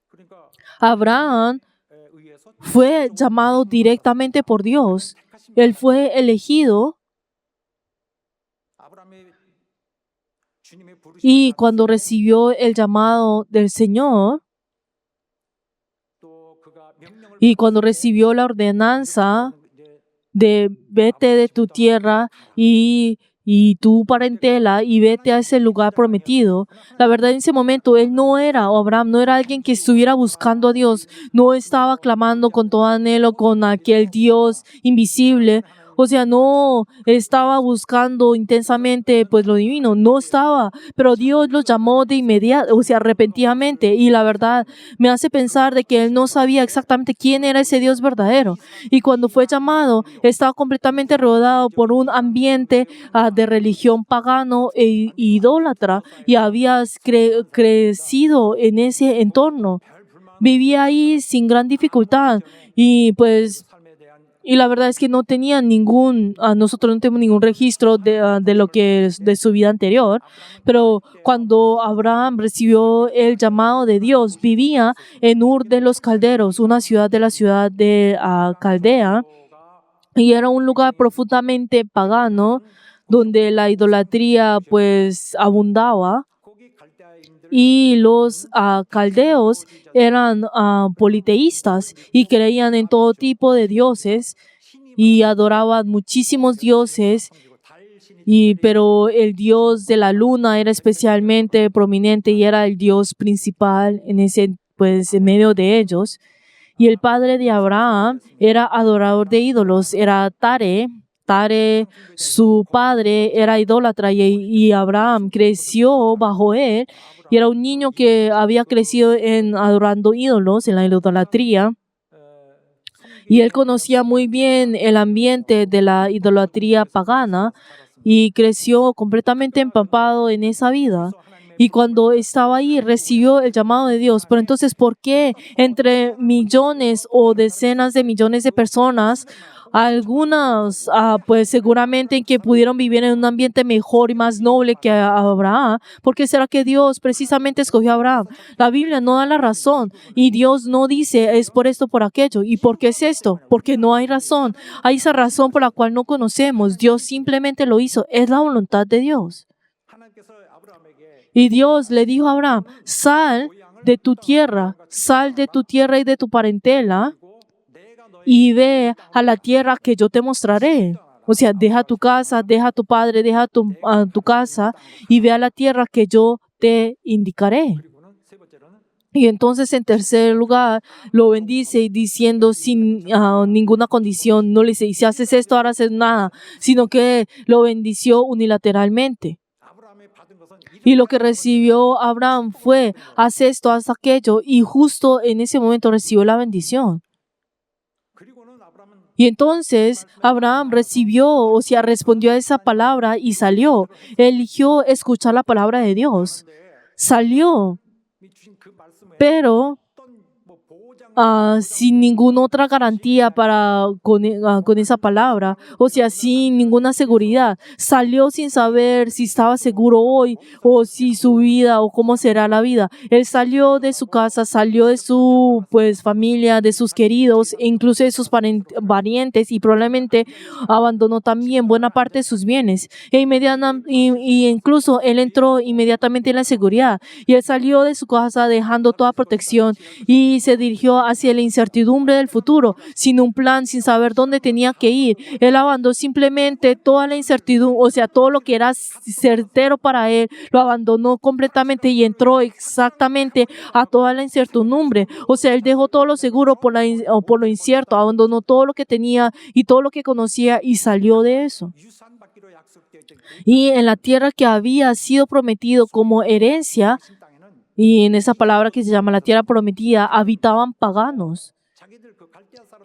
그러니까 Abraham 의해서 fue llamado directamente por Dios. Él fue elegido 아브라함의 주님의 부르심을 y cuando recibió el llamado del Señor 또 그가 명령을 y cuando recibió la ordenanza 이제 de vete de tu tierra y tu parentela y vete a ese lugar prometido. La verdad, en ese momento, él no era, o Abraham no era alguien que estuviera buscando a Dios, no estaba clamando con todo anhelo con aquel Dios invisible. O sea, no estaba buscando intensamente pues lo divino, no estaba, pero Dios lo llamó de inmediato, o sea, repentinamente, y la verdad me hace pensar de que él no sabía exactamente quién era ese Dios verdadero, y cuando fue llamado estaba completamente rodeado por un ambiente de religión pagano e idólatra y había crecido en ese entorno, vivía ahí sin gran dificultad y pues 삶에 대한 Y la verdad es que no tenía nosotros no tenemos ningún registro de lo que es de su vida anterior. Pero cuando Abraham recibió el llamado de Dios, vivía en Ur de los Calderos, una ciudad de la ciudad de Caldea, y era un lugar profundamente pagano, donde la idolatría pues abundaba. Y los caldeos eran politeístas y creían en todo tipo de dioses y adoraban muchísimos dioses, pero el dios de la luna era especialmente prominente y era el dios principal en medio de ellos. Y el padre de Abraham era adorador de ídolos, era Tare. Tare, su padre, era idólatra y Abraham creció bajo él. Y era un niño que había crecido adorando ídolos, en la idolatría. Y él conocía muy bien el ambiente de la idolatría pagana y creció completamente empapado en esa vida. Y cuando estaba ahí, recibió el llamado de Dios. Pero entonces, ¿por qué entre millones o decenas de millones de personas, algunas pues seguramente que pudieron vivir en un ambiente mejor y más noble que Abraham? ¿Por qué será que Dios precisamente escogió a Abraham? La Biblia no da la razón y Dios no dice es por esto, por aquello. ¿Y por qué es esto? Porque no hay razón. Hay esa razón por la cual no conocemos. Dios simplemente lo hizo. Es la voluntad de Dios. Y Dios le dijo a Abraham, sal de tu tierra y de tu parentela y ve a la tierra que yo te mostraré. O sea, deja tu casa, deja a tu padre, deja tu casa y ve a la tierra que yo te indicaré. Y entonces, en tercer lugar, lo bendice y diciendo sin ninguna condición, no le dice, y si haces esto, ahora haces nada, sino que lo bendició unilateralmente. Y lo que recibió Abraham fue, haz esto, haz aquello, y justo en ese momento recibió la bendición. Y entonces Abraham respondió a esa palabra y salió. Eligió escuchar la palabra de Dios. Salió, pero sin ninguna otra garantía con esa palabra, o sea, sin ninguna seguridad. Salió sin saber si estaba seguro hoy o si su vida o cómo será la vida. Él salió de su casa, salió de su familia, de sus queridos, e incluso de sus parientes y probablemente abandonó también buena parte de sus bienes. Y incluso él entró inmediatamente en la seguridad y él salió de su casa dejando toda protección y se dirigió hacia la incertidumbre del futuro, sin un plan, sin saber dónde tenía que ir. Él abandonó simplemente toda la incertidumbre, o sea, todo lo que era certero para él, lo abandonó completamente y entró exactamente a toda la incertidumbre. O sea, él dejó todo lo seguro por lo incierto, abandonó todo lo que tenía y todo lo que conocía y salió de eso. Y en la tierra que había sido prometido como herencia, y en esa palabra que se llama la tierra prometida, habitaban paganos.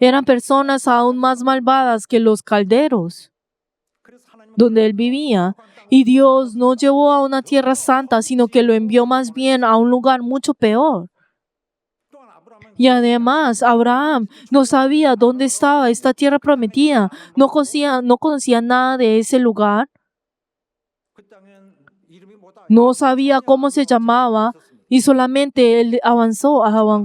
Eran personas aún más malvadas que los calderos, donde él vivía. Y Dios no llevó a una tierra santa, sino que lo envió más bien a un lugar mucho peor. Y además, Abraham no sabía dónde estaba esta tierra prometida. No conocía nada de ese lugar. No sabía cómo se llamaba. Y solamente él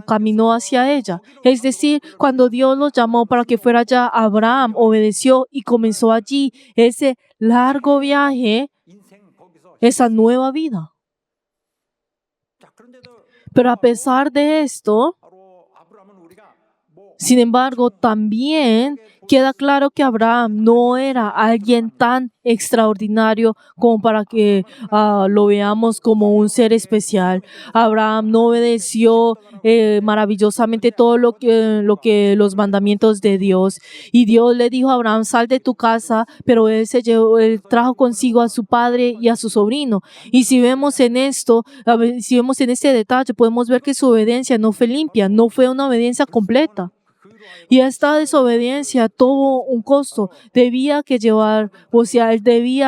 caminó hacia ella. Es decir, cuando Dios los llamó para que fuera allá, Abraham obedeció y comenzó allí ese largo viaje, esa nueva vida. Pero a pesar de esto, sin embargo, también queda claro que Abraham no era alguien tan extraordinario como para que lo veamos como un ser especial. Abraham no obedeció maravillosamente todo lo que los mandamientos de Dios. Y Dios le dijo a Abraham, sal de tu casa, pero él trajo consigo a su padre y a su sobrino. Y si vemos en este detalle, podemos ver que su obediencia no fue limpia, no fue una obediencia completa. Y esta desobediencia tuvo un costo. Él debía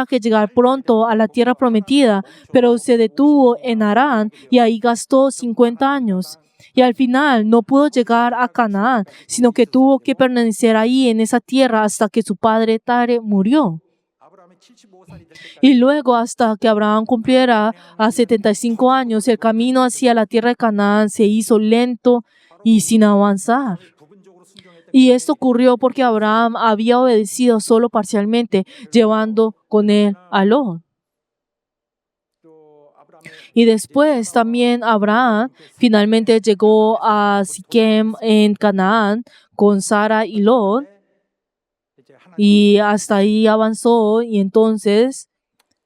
que llegar pronto a la tierra prometida, pero se detuvo en Harán y ahí gastó 50 años. Y al final no pudo llegar a Canaán, sino que tuvo que permanecer ahí en esa tierra hasta que su padre Tare murió. Y luego, hasta que Abraham cumpliera a 75 años, el camino hacia la tierra de Canaán se hizo lento y sin avanzar. Y esto ocurrió porque Abraham había obedecido solo parcialmente, llevando con él a Lot. Y después también Abraham finalmente llegó a Siquem en Canaán con Sara y Lot. Y hasta ahí avanzó y entonces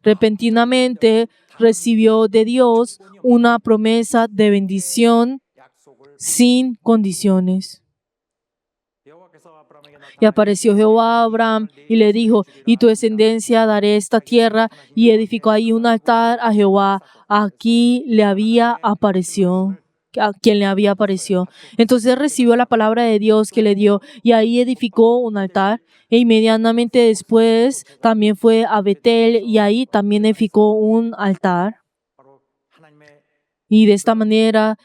repentinamente recibió de Dios una promesa de bendición sin condiciones. Y apareció Jehová a Abraham y le dijo: y tu descendencia daré esta tierra, y edificó ahí un altar a Jehová, a quien le había aparecido. Entonces recibió la palabra de Dios que le dio y ahí edificó un altar. E inmediatamente después también fue a Betel y ahí también edificó un altar. Y de esta manera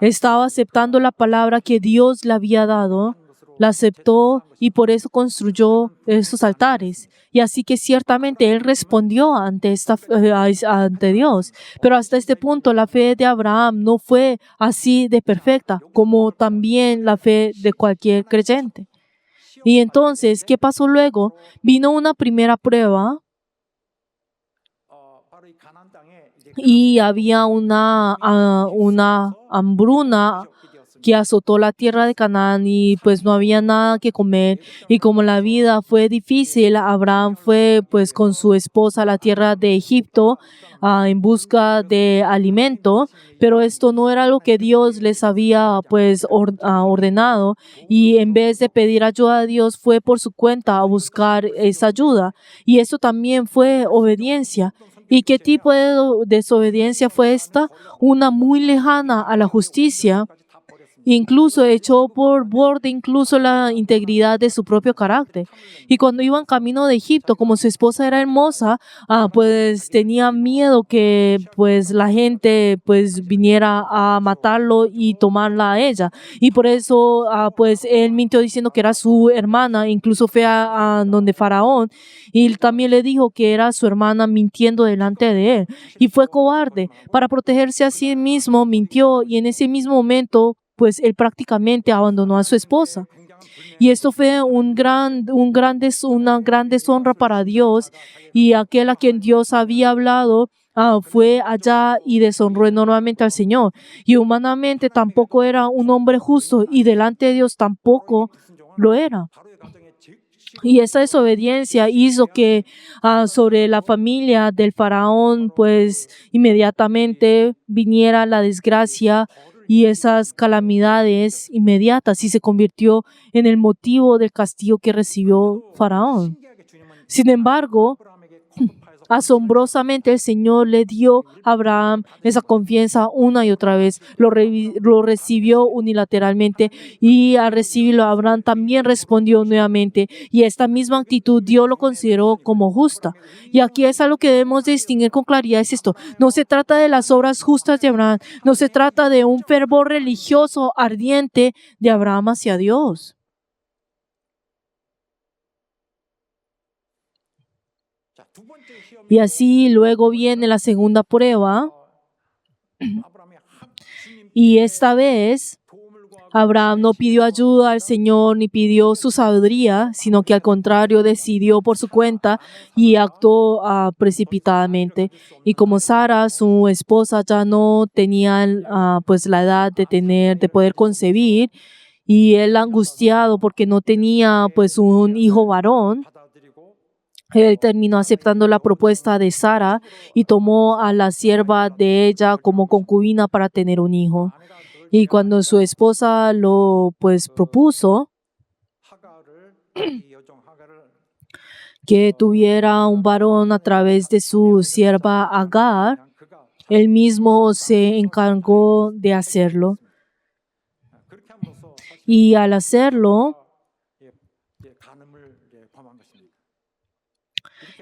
estaba aceptando la palabra que Dios le había dado. La aceptó y por eso construyó esos altares. Y así que ciertamente él respondió ante Dios. Pero hasta este punto la fe de Abraham no fue así de perfecta, como también la fe de cualquier creyente. Y entonces, ¿qué pasó luego? Vino una primera prueba y había una hambruna que azotó la tierra de Canaán y pues no había nada que comer. Y como la vida fue difícil, Abraham fue pues con su esposa a la tierra de Egipto en busca de alimento, pero esto no era lo que Dios les había pues ordenado, y en vez de pedir ayuda a Dios fue por su cuenta a buscar esa ayuda, y eso también fue obediencia. ¿Y qué tipo de desobediencia fue esta? Una muy lejana a la justicia. Incluso echó por borde incluso la integridad de su propio carácter. Y cuando iban camino de Egipto, como su esposa era hermosa, pues tenía miedo que pues la gente pues viniera a matarlo y tomarla a ella. Y por eso pues él mintió diciendo que era su hermana. Incluso fue a donde Faraón y él también le dijo que era su hermana, mintiendo delante de él. Y fue cobarde. Para protegerse a sí mismo, mintió, y en ese mismo momento pues él prácticamente abandonó a su esposa. Y esto fue una gran deshonra para Dios, y aquel a quien Dios había hablado fue allá y deshonró enormemente al Señor. Y humanamente tampoco era un hombre justo, y delante de Dios tampoco lo era. Y esa desobediencia hizo que sobre la familia del faraón pues inmediatamente viniera la desgracia y esas calamidades inmediatas, y se convirtió en el motivo del castigo que recibió Faraón. Sin embargo, asombrosamente el Señor le dio a Abraham esa confianza una y otra vez. Lo recibió unilateralmente, y al recibirlo Abraham también respondió nuevamente, y esta misma actitud Dios lo consideró como justa. Y aquí es algo que debemos distinguir con claridad: es esto. No se trata de las obras justas de Abraham, no se trata de un fervor religioso ardiente de Abraham hacia Dios. Y así luego viene la segunda prueba, y esta vez Abraham no pidió ayuda al Señor ni pidió su sabiduría, sino que al contrario decidió por su cuenta y actuó precipitadamente. Y como Sara, su esposa, ya no tenía pues la edad de poder concebir, y él angustiado porque no tenía pues un hijo varón, él terminó aceptando la propuesta de Sara y tomó a la sierva de ella como concubina para tener un hijo. Y cuando su esposa lo pues propuso que tuviera un varón a través de su sierva Agar, él mismo se encargó de hacerlo. Y al hacerlo, 간음을 범한 것입니다.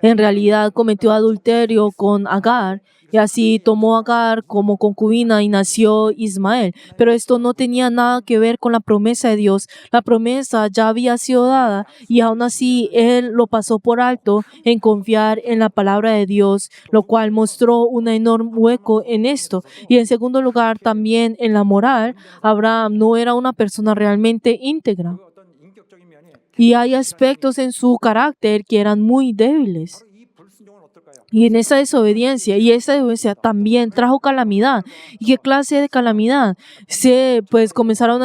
en realidad cometió adulterio con Agar y así tomó a Agar como concubina y nació Ismael. Pero esto no tenía nada que ver con la promesa de Dios. La promesa ya había sido dada y aún así él lo pasó por alto en confiar en la palabra de Dios, lo cual mostró un enorme hueco en esto. Y en segundo lugar, también en la moral, Abraham no era una persona realmente íntegra. 어떤 인격적인 면이 Y hay aspectos en su carácter que eran muy débiles. 이 불순종은 어떨까요? Y en esa desobediencia también trajo calamidad. ¿Y qué clase de calamidad? Pues comenzaron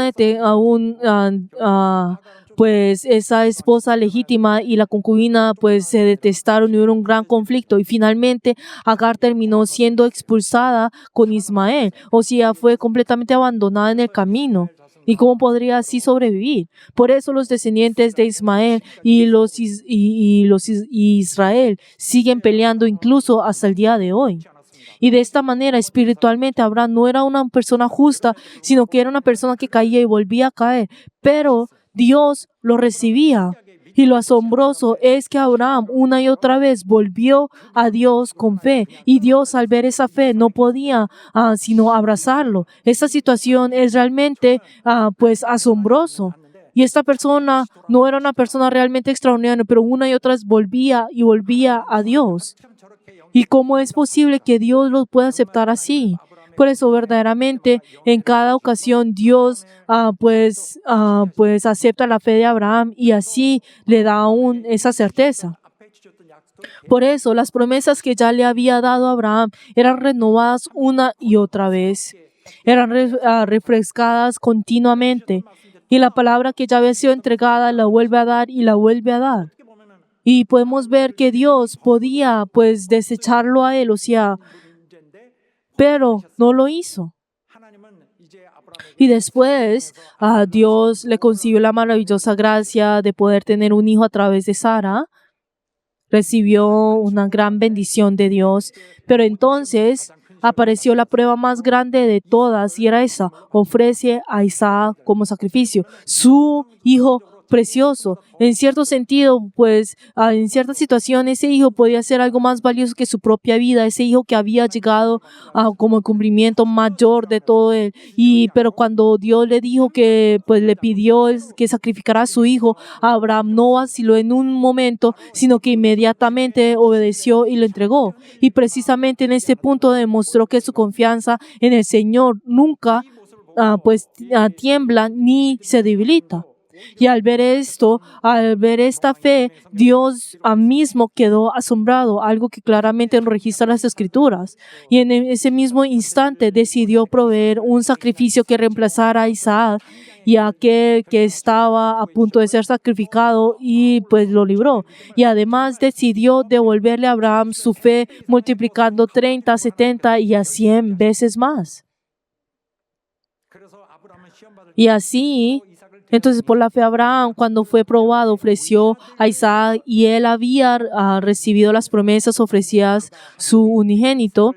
pues esa esposa legítima y la concubina pues se detestaron y hubo un gran conflicto y finalmente Agar terminó siendo expulsada con Ismael, o sea, fue completamente abandonada en el camino. ¿Y cómo podría así sobrevivir? Por eso los descendientes de Ismael y Israel siguen peleando incluso hasta el día de hoy. Y de esta manera, espiritualmente, Abraham no era una persona justa, sino que era una persona que caía y volvía a caer. Pero Dios lo recibía. Y lo asombroso es que Abraham una y otra vez volvió a Dios con fe. Y Dios, al ver esa fe, no podía sino abrazarlo. Esta situación es realmente pues asombroso. Y esta persona no era una persona realmente extraordinaria, pero una y otra vez volvía y volvía a Dios. ¿Y cómo es posible que Dios los pueda aceptar así? Por eso verdaderamente en cada ocasión Dios pues acepta la fe de Abraham y así le da aún esa certeza. Por eso las promesas que ya le había dado a Abraham eran renovadas una y otra vez. Eran refrescadas continuamente. Y la palabra que ya había sido entregada la vuelve a dar y la vuelve a dar. Y podemos ver que Dios podía pues desecharlo a él, o sea, pero no lo hizo. Y después Dios le concedió la maravillosa gracia de poder tener un hijo a través de Sara. Recibió una gran bendición de Dios. Pero entonces apareció la prueba más grande de todas y era esa: ofrece a Isaac como sacrificio, su hijo precioso. En cierto sentido, pues en cierta situación ese hijo podía ser algo más valioso que su propia vida, ese hijo que había llegado como el cumplimiento mayor de todo él. Pero cuando Dios le dijo que pues le pidió que sacrificara a su hijo, Abraham no vaciló en un momento, sino que inmediatamente obedeció y lo entregó. Y precisamente en este punto demostró que su confianza en el Señor nunca tiembla ni se debilita. Y al ver esto, al ver esta fe, Dios mismo quedó asombrado, algo que claramente nos registra las Escrituras. Y en ese mismo instante decidió proveer un sacrificio que reemplazara a Isaac y a aquel que estaba a punto de ser sacrificado, y pues lo libró. Y además decidió devolverle a Abraham su fe, multiplicando 30, 70 y a 100 veces más. Y así, entonces por la fe Abraham, cuando fue probado, ofreció a Isaac, y él había recibido las promesas, ofreció a su unigénito,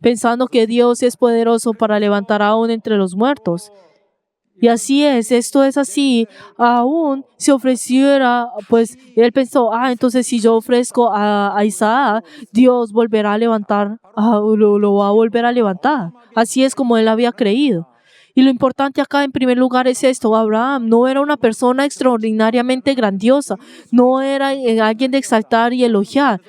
pensando que Dios es poderoso para levantar aún entre los muertos. Y así es, esto es así. Aún si ofreciera, pues él pensó, entonces si yo ofrezco a Isaac, Dios volverá a levantar, lo va a volver a levantar. Así es como él había creído. Y lo importante acá en primer lugar es esto: Abraham no era una persona extraordinariamente grandiosa, no era alguien de exaltar y elogiar.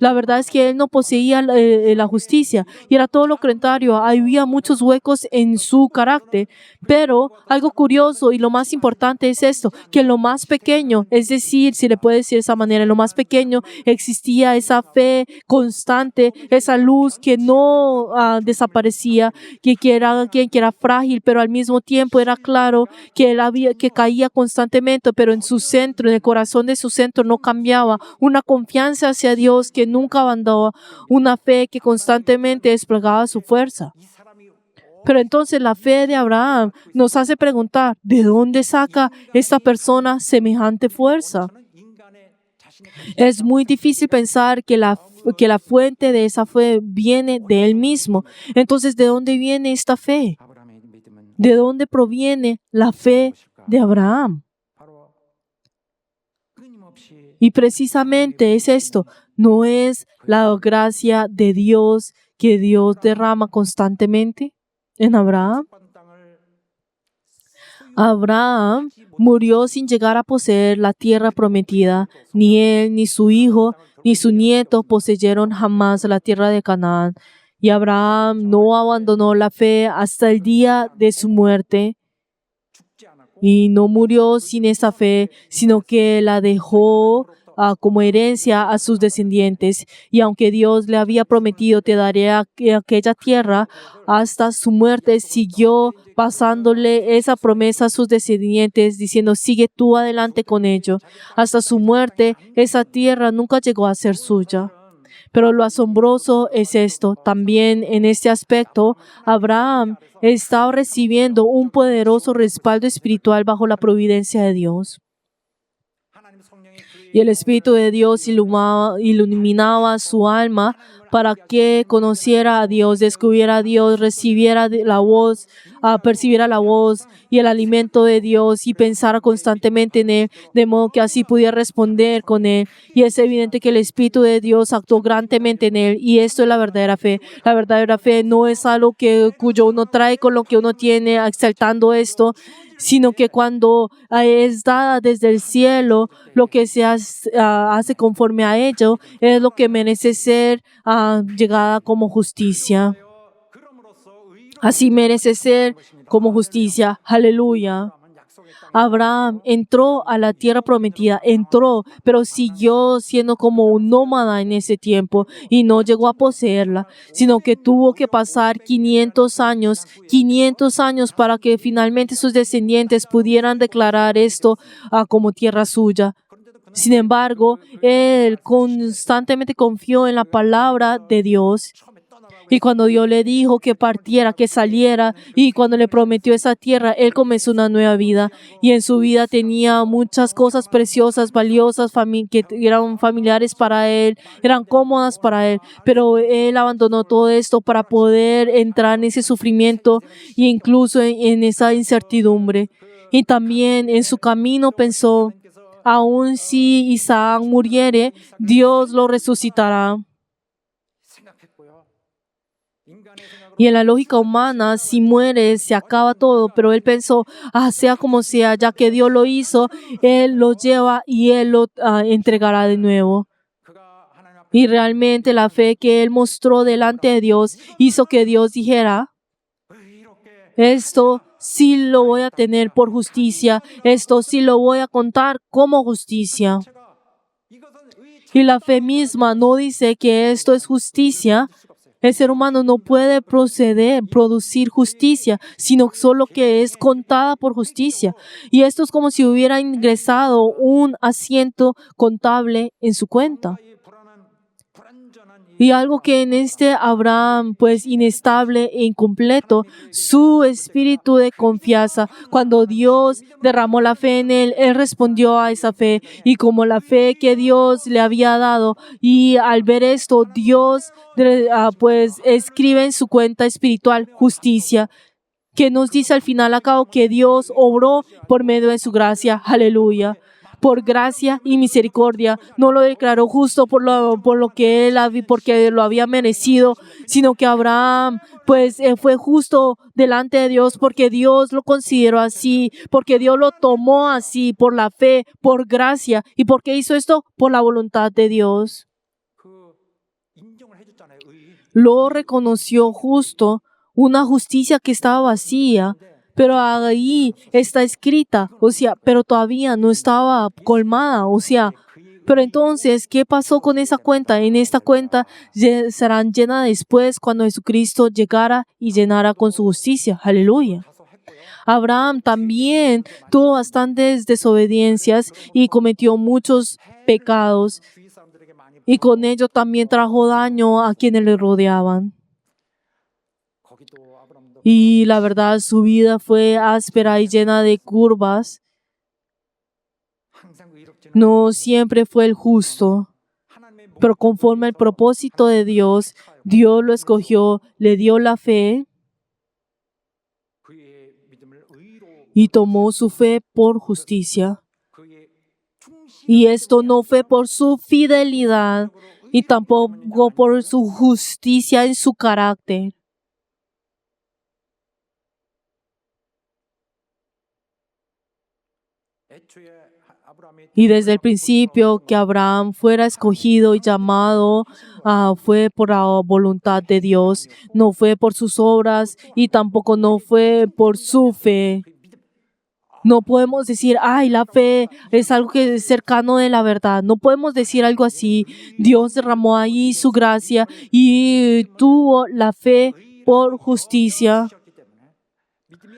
La verdad es que él no poseía la justicia y era todo lo contrario. Había muchos huecos en su carácter. Pero algo curioso y lo más importante es esto: que en lo más pequeño, es decir, si le puede decir de esa manera, en lo más pequeño existía esa fe constante, esa luz que no desaparecía, que era alguien que era frágil, pero al mismo tiempo era claro que caía constantemente, pero en su centro, en el corazón de su centro, no cambiaba. Una confianza hacia Dios que nunca abandonó, una fe que constantemente desplegaba su fuerza. Pero entonces la fe de Abraham nos hace preguntar: ¿de dónde saca esta persona semejante fuerza? Es muy difícil pensar que la fuente de esa fe viene de él mismo. Entonces, ¿de dónde viene esta fe? 아브라함의 믿음은 ¿De dónde proviene la fe de Abraham? 바로 끊임없이 Y precisamente es esto, ¿no es la gracia de Dios que Dios derrama constantemente en Abraham? 약속받은 땅을 Abraham murió sin llegar a poseer la tierra prometida. Ni él, ni su hijo, ni su nieto poseyeron jamás la tierra de Canaán. Y Abraham no abandonó la fe hasta el día de su muerte. 죽지 않았고 Y no murió sin esa fe, sino que la dejó como herencia a sus descendientes. Y aunque Dios le había prometido te daré aquella tierra, hasta su muerte siguió pasándole esa promesa a sus descendientes, diciendo, sigue tú adelante con ello. Hasta su muerte, esa tierra nunca llegó a ser suya. Pero lo asombroso es esto. También en este aspecto, Abraham estaba recibiendo un poderoso respaldo espiritual bajo la providencia de Dios. 하나님 성령이 Y el Espíritu de Dios iluminaba su alma para que conociera a Dios, descubriera a Dios, recibiera la voz, percibiera la voz y el alimento de Dios y pensara constantemente en Él, de modo que así pudiera responder con Él. Y es evidente que el Espíritu de Dios actuó grandemente en Él y esto es la verdadera fe. La verdadera fe no es algo cuyo uno trae con lo que uno tiene, exaltando esto, sino que cuando es dada desde el cielo, lo que se hace conforme a ello es lo que merece ser llegada como justicia. 그럼으로써 의로 Así merece ser como justicia. Aleluya. Abraham entró a la tierra prometida, pero siguió siendo como un nómada en ese tiempo y no llegó a poseerla, sino que tuvo que pasar 500 años para que finalmente sus descendientes pudieran declarar esto como tierra suya. Sin embargo, él constantemente confió en la palabra de Dios. Y cuando Dios le dijo que partiera, que saliera, y cuando le prometió esa tierra, él comenzó una nueva vida. Y en su vida tenía muchas cosas preciosas, valiosas, que eran familiares para él, eran cómodas para él. Pero él abandonó todo esto para poder entrar en ese sufrimiento e incluso en esa incertidumbre. Y también en su camino pensó, aun si Isaac muriere, Dios lo resucitará. 생각했고요. 인간의 생각으로 Y en la lógica humana, si muere, se acaba todo. Pero él pensó, sea como sea, ya que Dios lo hizo, Él lo lleva y Él lo entregará de nuevo. 그가 하나님 앞에 Y realmente la fe que él mostró delante de Dios hizo que Dios dijera, 의롭게 esto sí lo voy a tener por justicia, esto sí lo voy a contar como justicia. 제가 이것은 의 Y la fe misma no dice que esto es justicia. El ser humano no puede producir justicia, sino solo que es contada por justicia. Y esto es como si hubiera ingresado un asiento contable en su cuenta. 이 불완전한 이 Y algo que en este Abraham, pues inestable e incompleto, su espíritu de confianza, cuando Dios derramó la fe en él, él respondió a esa fe. Y como la fe que Dios le había dado, y al ver esto, Dios pues escribe en su cuenta espiritual justicia, que nos dice al final a cabo que Dios obró por medio de su gracia. Aleluya. Por gracia y misericordia, no lo declaró justo por lo que porque lo había merecido, sino que Abraham pues fue justo delante de Dios porque Dios lo consideró así, porque Dios lo tomó así por la fe, por gracia. ¿Y por qué hizo esto? Por la voluntad de Dios. 그 인정을 해줬잖아요. 의. Lo reconoció justo, una justicia que estaba vacía. Pero ahí está escrita, pero todavía no estaba colmada, pero entonces, ¿qué pasó con esa cuenta? En esta cuenta serán llenas después cuando Jesucristo llegara y llenara con su justicia. Aleluya. Abraham también tuvo bastantes desobediencias y cometió muchos pecados 주위 사람들에게 많이 y con ello también trajo daño a quienes le rodeaban. 거기도 아브라함도 Y la verdad, su vida fue áspera y llena de curvas. 항상 의롭지는 No siempre fue el justo, 하나님의 pero conforme al propósito de Dios, Dios lo escogió, le dio la fe 그의 y tomó su fe por justicia. 그의 충신 Y esto no fue por su fidelidad y tampoco por su justicia en su carácter. 애초에 아브라함이 Y desde el principio que Abraham fuera escogido y llamado, fue por la voluntad de Dios, no fue por sus obras y tampoco no fue por su fe. No podemos decir, ay, la fe es algo que es cercano de la verdad. No podemos decir algo así. Dios derramó ahí su gracia y tuvo la fe por justicia.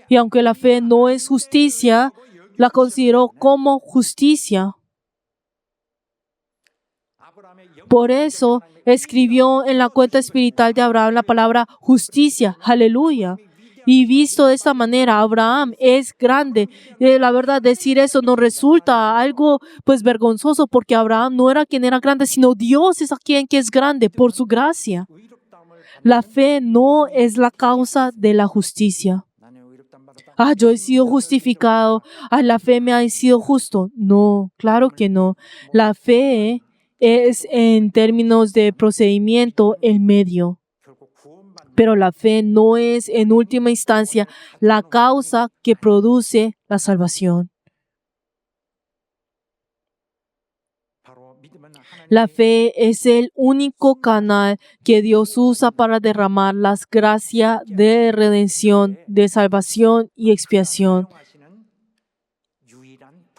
Y aunque la fe no es justicia, la consideró como justicia. Por eso escribió en la cuenta espiritual de Abraham la palabra justicia. Aleluya. Y visto de esta manera, Abraham es grande. La verdad, decir eso nos resulta algo pues vergonzoso porque Abraham no era quien era grande, sino Dios es a quien que es grande por su gracia. La fe no es la causa de la justicia. Yo he sido justificado. La fe me ha sido justo. No, claro que no. La fe es en términos de procedimiento el medio. Pero la fe no es en última instancia la causa que produce la salvación. La fe es el único canal que Dios usa para derramar las gracias de redención, de salvación y expiación.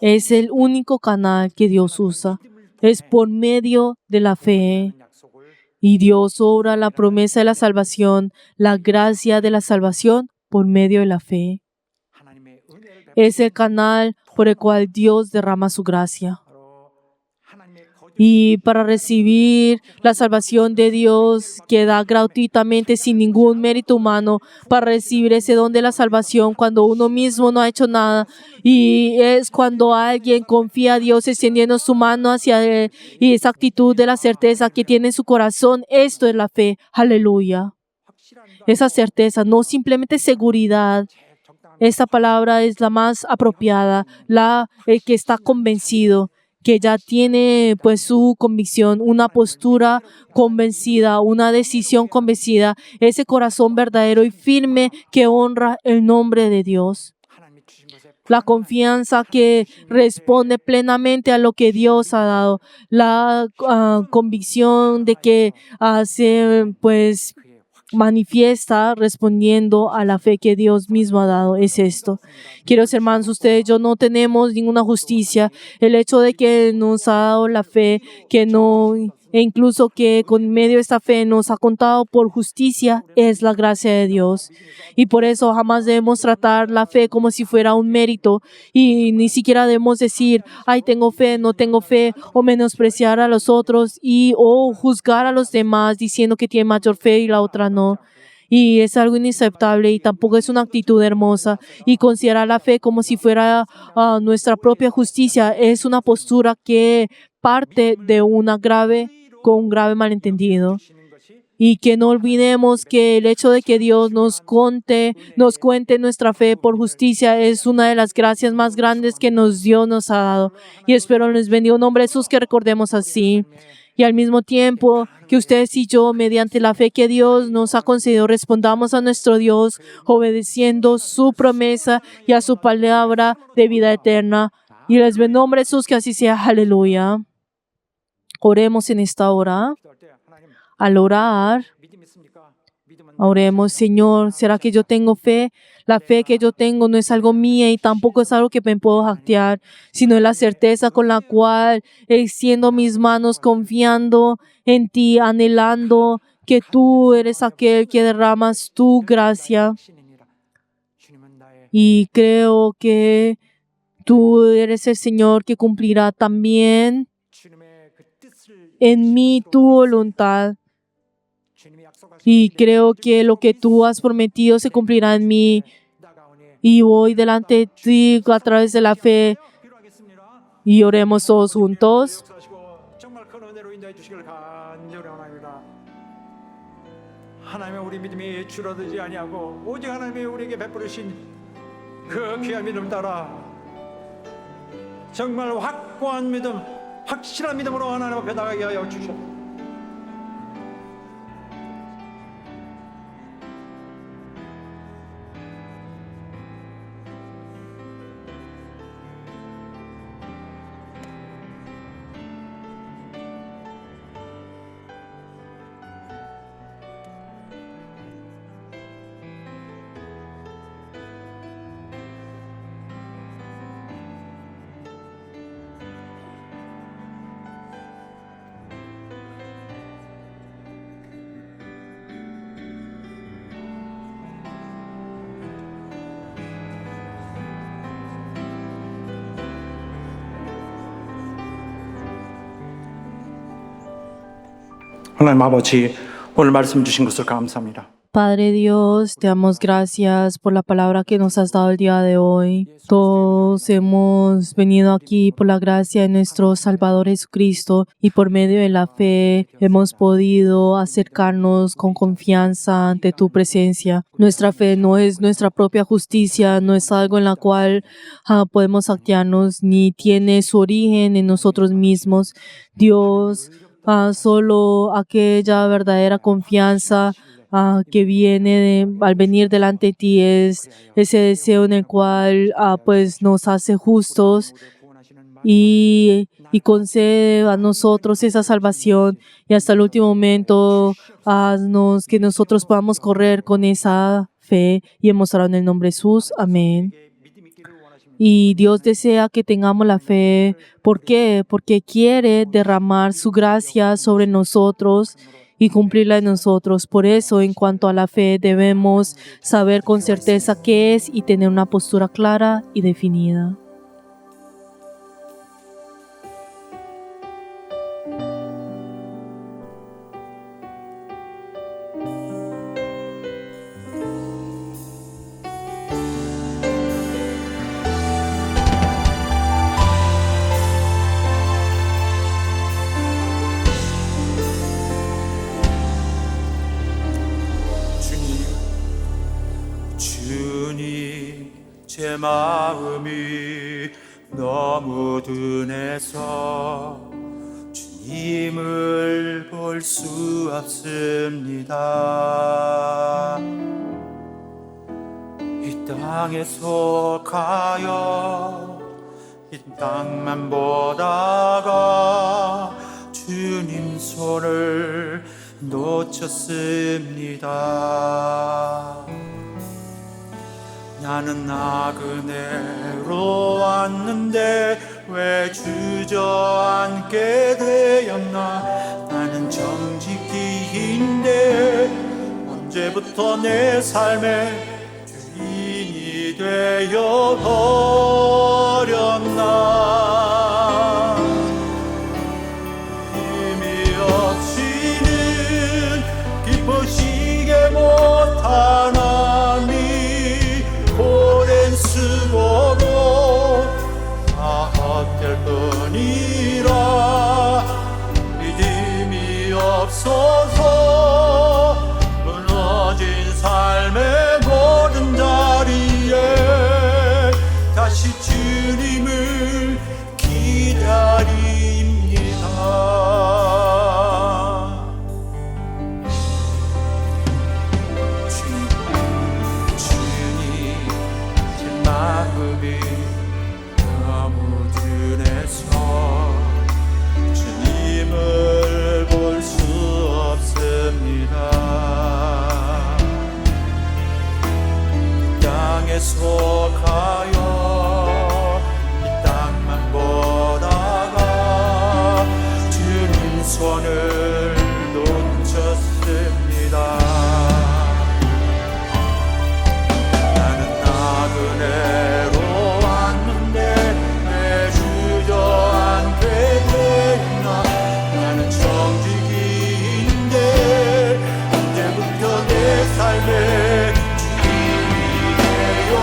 Es el único canal que Dios usa. Es por medio de la fe. Y Dios obra la promesa de la salvación, la gracia de la salvación por medio de la fe. Es el canal por el cual Dios derrama su gracia. Y para recibir la salvación de Dios que da gratuitamente sin ningún mérito humano, para recibir ese don de la salvación cuando uno mismo no ha hecho nada, y es cuando alguien confía a Dios extendiendo su mano hacia Él, y esa actitud de la certeza que tiene en su corazón, esto es la fe. Aleluya. Esa certeza, no simplemente seguridad. Esta palabra es la más apropiada, el que está convencido, que ya tiene pues su convicción, una postura convencida, una decisión convencida, ese corazón verdadero y firme que honra el nombre de Dios. La confianza que responde plenamente a lo que Dios ha dado, la convicción de que se pues manifiesta respondiendo a la fe que Dios mismo ha dado, es esto. Queridos hermanos, ustedes, yo no tenemos ninguna justicia. El hecho de que nos ha dado la fe, e incluso que con medio de esta fe nos ha contado por justicia, es la gracia de Dios. Y por eso jamás debemos tratar la fe como si fuera un mérito y ni siquiera debemos decir, ay, tengo fe, no tengo fe, o menospreciar a los otros o juzgar a los demás diciendo que tiene mayor fe y la otra no. Y es algo inaceptable y tampoco es una actitud hermosa. Y considerar la fe como si fuera nuestra propia justicia es una postura que parte de con un grave malentendido. Y que no olvidemos que el hecho de que Dios nos cuente nuestra fe por justicia es una de las gracias más grandes que Dios nos ha dado. Y espero en el bendito nombre de Jesús que recordemos así. Y al mismo tiempo que ustedes y yo, mediante la fe que Dios nos ha concedido, respondamos a nuestro Dios, obedeciendo su promesa y a su palabra de vida eterna. Y les bendigo en nombre de Jesús que así sea. Aleluya. Oremos en esta hora. Al orar, oremos, Señor, ¿será que yo tengo fe? La fe que yo tengo no es algo mía y tampoco es algo que me puedo jactar, sino es la certeza con la cual extiendo mis manos confiando en ti, anhelando que tú eres aquel que derramas tu gracia. Y creo que tú eres el Señor que cumplirá también en mí tu voluntad. Y creo que lo que tú has prometido se cumplirá en mí. Y voy delante de ti a través de la fe. Y oremos todos juntos. 하나님의 우리 믿음이 줄어들지 아니하고 오직 하나님의 우리에게 베풀으신 그 귀한 믿음 따라 정말 확고한 믿음, 확실한 믿음으로 하나님 앞에 나가게 하여 주셨습니다. 하나님 아버지, 오늘 말씀 주신 것을 감사합니다. Padre Dios, te damos gracias por la palabra que nos has dado el día de hoy. Todos hemos venido aquí por la gracia de nuestro Salvador Jesucristo y por medio de la fe hemos podido acercarnos con confianza ante tu presencia. Nuestra fe no es nuestra propia justicia, no es algo en la cual podemos actearnos, ni tiene su origen en nosotros mismos. Dios, solo aquella verdadera confianza que viene al venir delante de ti es ese deseo en el cual pues nos hace justos y concede a nosotros esa salvación y hasta el último momento haznos que nosotros podamos correr con esa fe y hemos orado en el nombre de Jesús. Amén. Y Dios desea que tengamos la fe. ¿Por qué? Porque quiere derramar su gracia sobre nosotros y cumplirla en nosotros. Por eso, en cuanto a la fe, debemos saber con certeza qué es y tener una postura clara y definida. 주님, 제 마음이 너무 둔해서 주님을 볼 수 없습니다. 이 땅에 속하여 이 땅만 보다가 주님 손을 놓쳤습니다. 나는 나그네로 왔는데 왜 주저앉게 되었나. 나는 정직기인데 언제부터 내 삶의 주인이 되어 버렸나. 힘이 없이는 기쁘시게 못하나니 오랜 수고로 다 헛될 뿐이라. 믿음이 없어서 무너진 삶의 모든 자리에 다시 주님을 기다립니다. 주님, 제 마음이 너무 둔해서 주님을 볼 수 없습니다. 이 땅에 속하여 이 땅만 보다가 주님 손을 놓쳤습니다. 나는 나그네로 왔는데 왜 주저앉게 되었나. 나는 정직이인데 언제부터 내 삶에 주인이 되어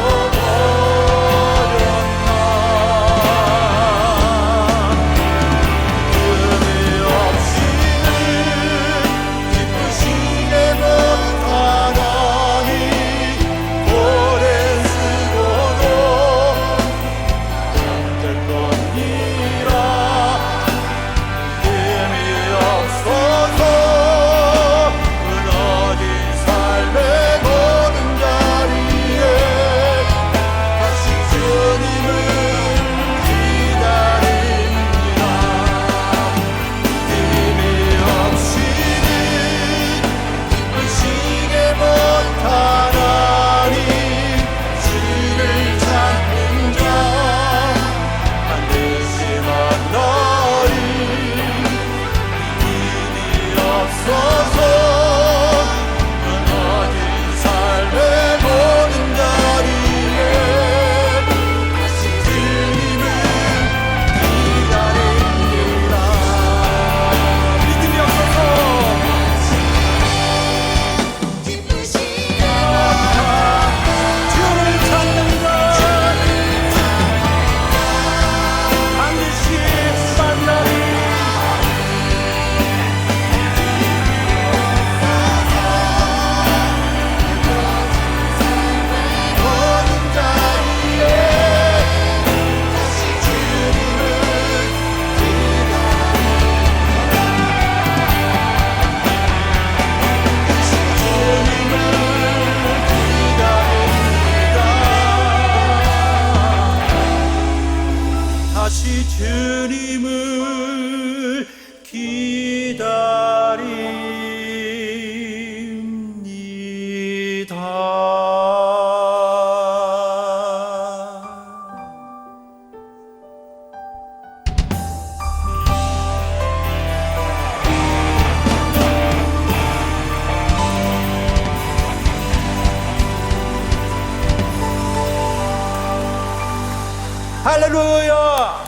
할렐루야.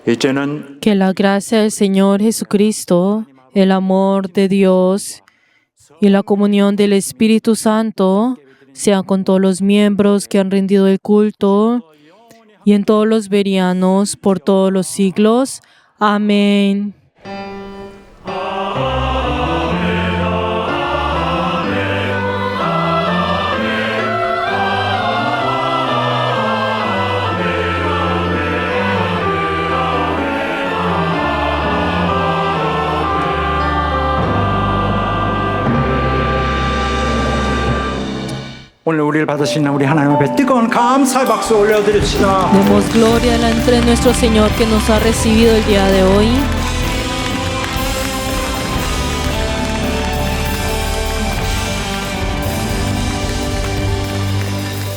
이제는 Que la gracia del Señor Jesucristo, el amor de Dios y la comunión del Espíritu Santo sea con todos los miembros que han rendido el culto y en todos los verianos por todos los siglos. Amén. 오늘 우리를 받으신 우리 하나님 앞에 뜨거운 감사의 박수 올려드립시다. Demos gloria delante de nuestro Señor que nos ha recibido el día de hoy.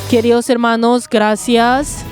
Queridos hermanos, gracias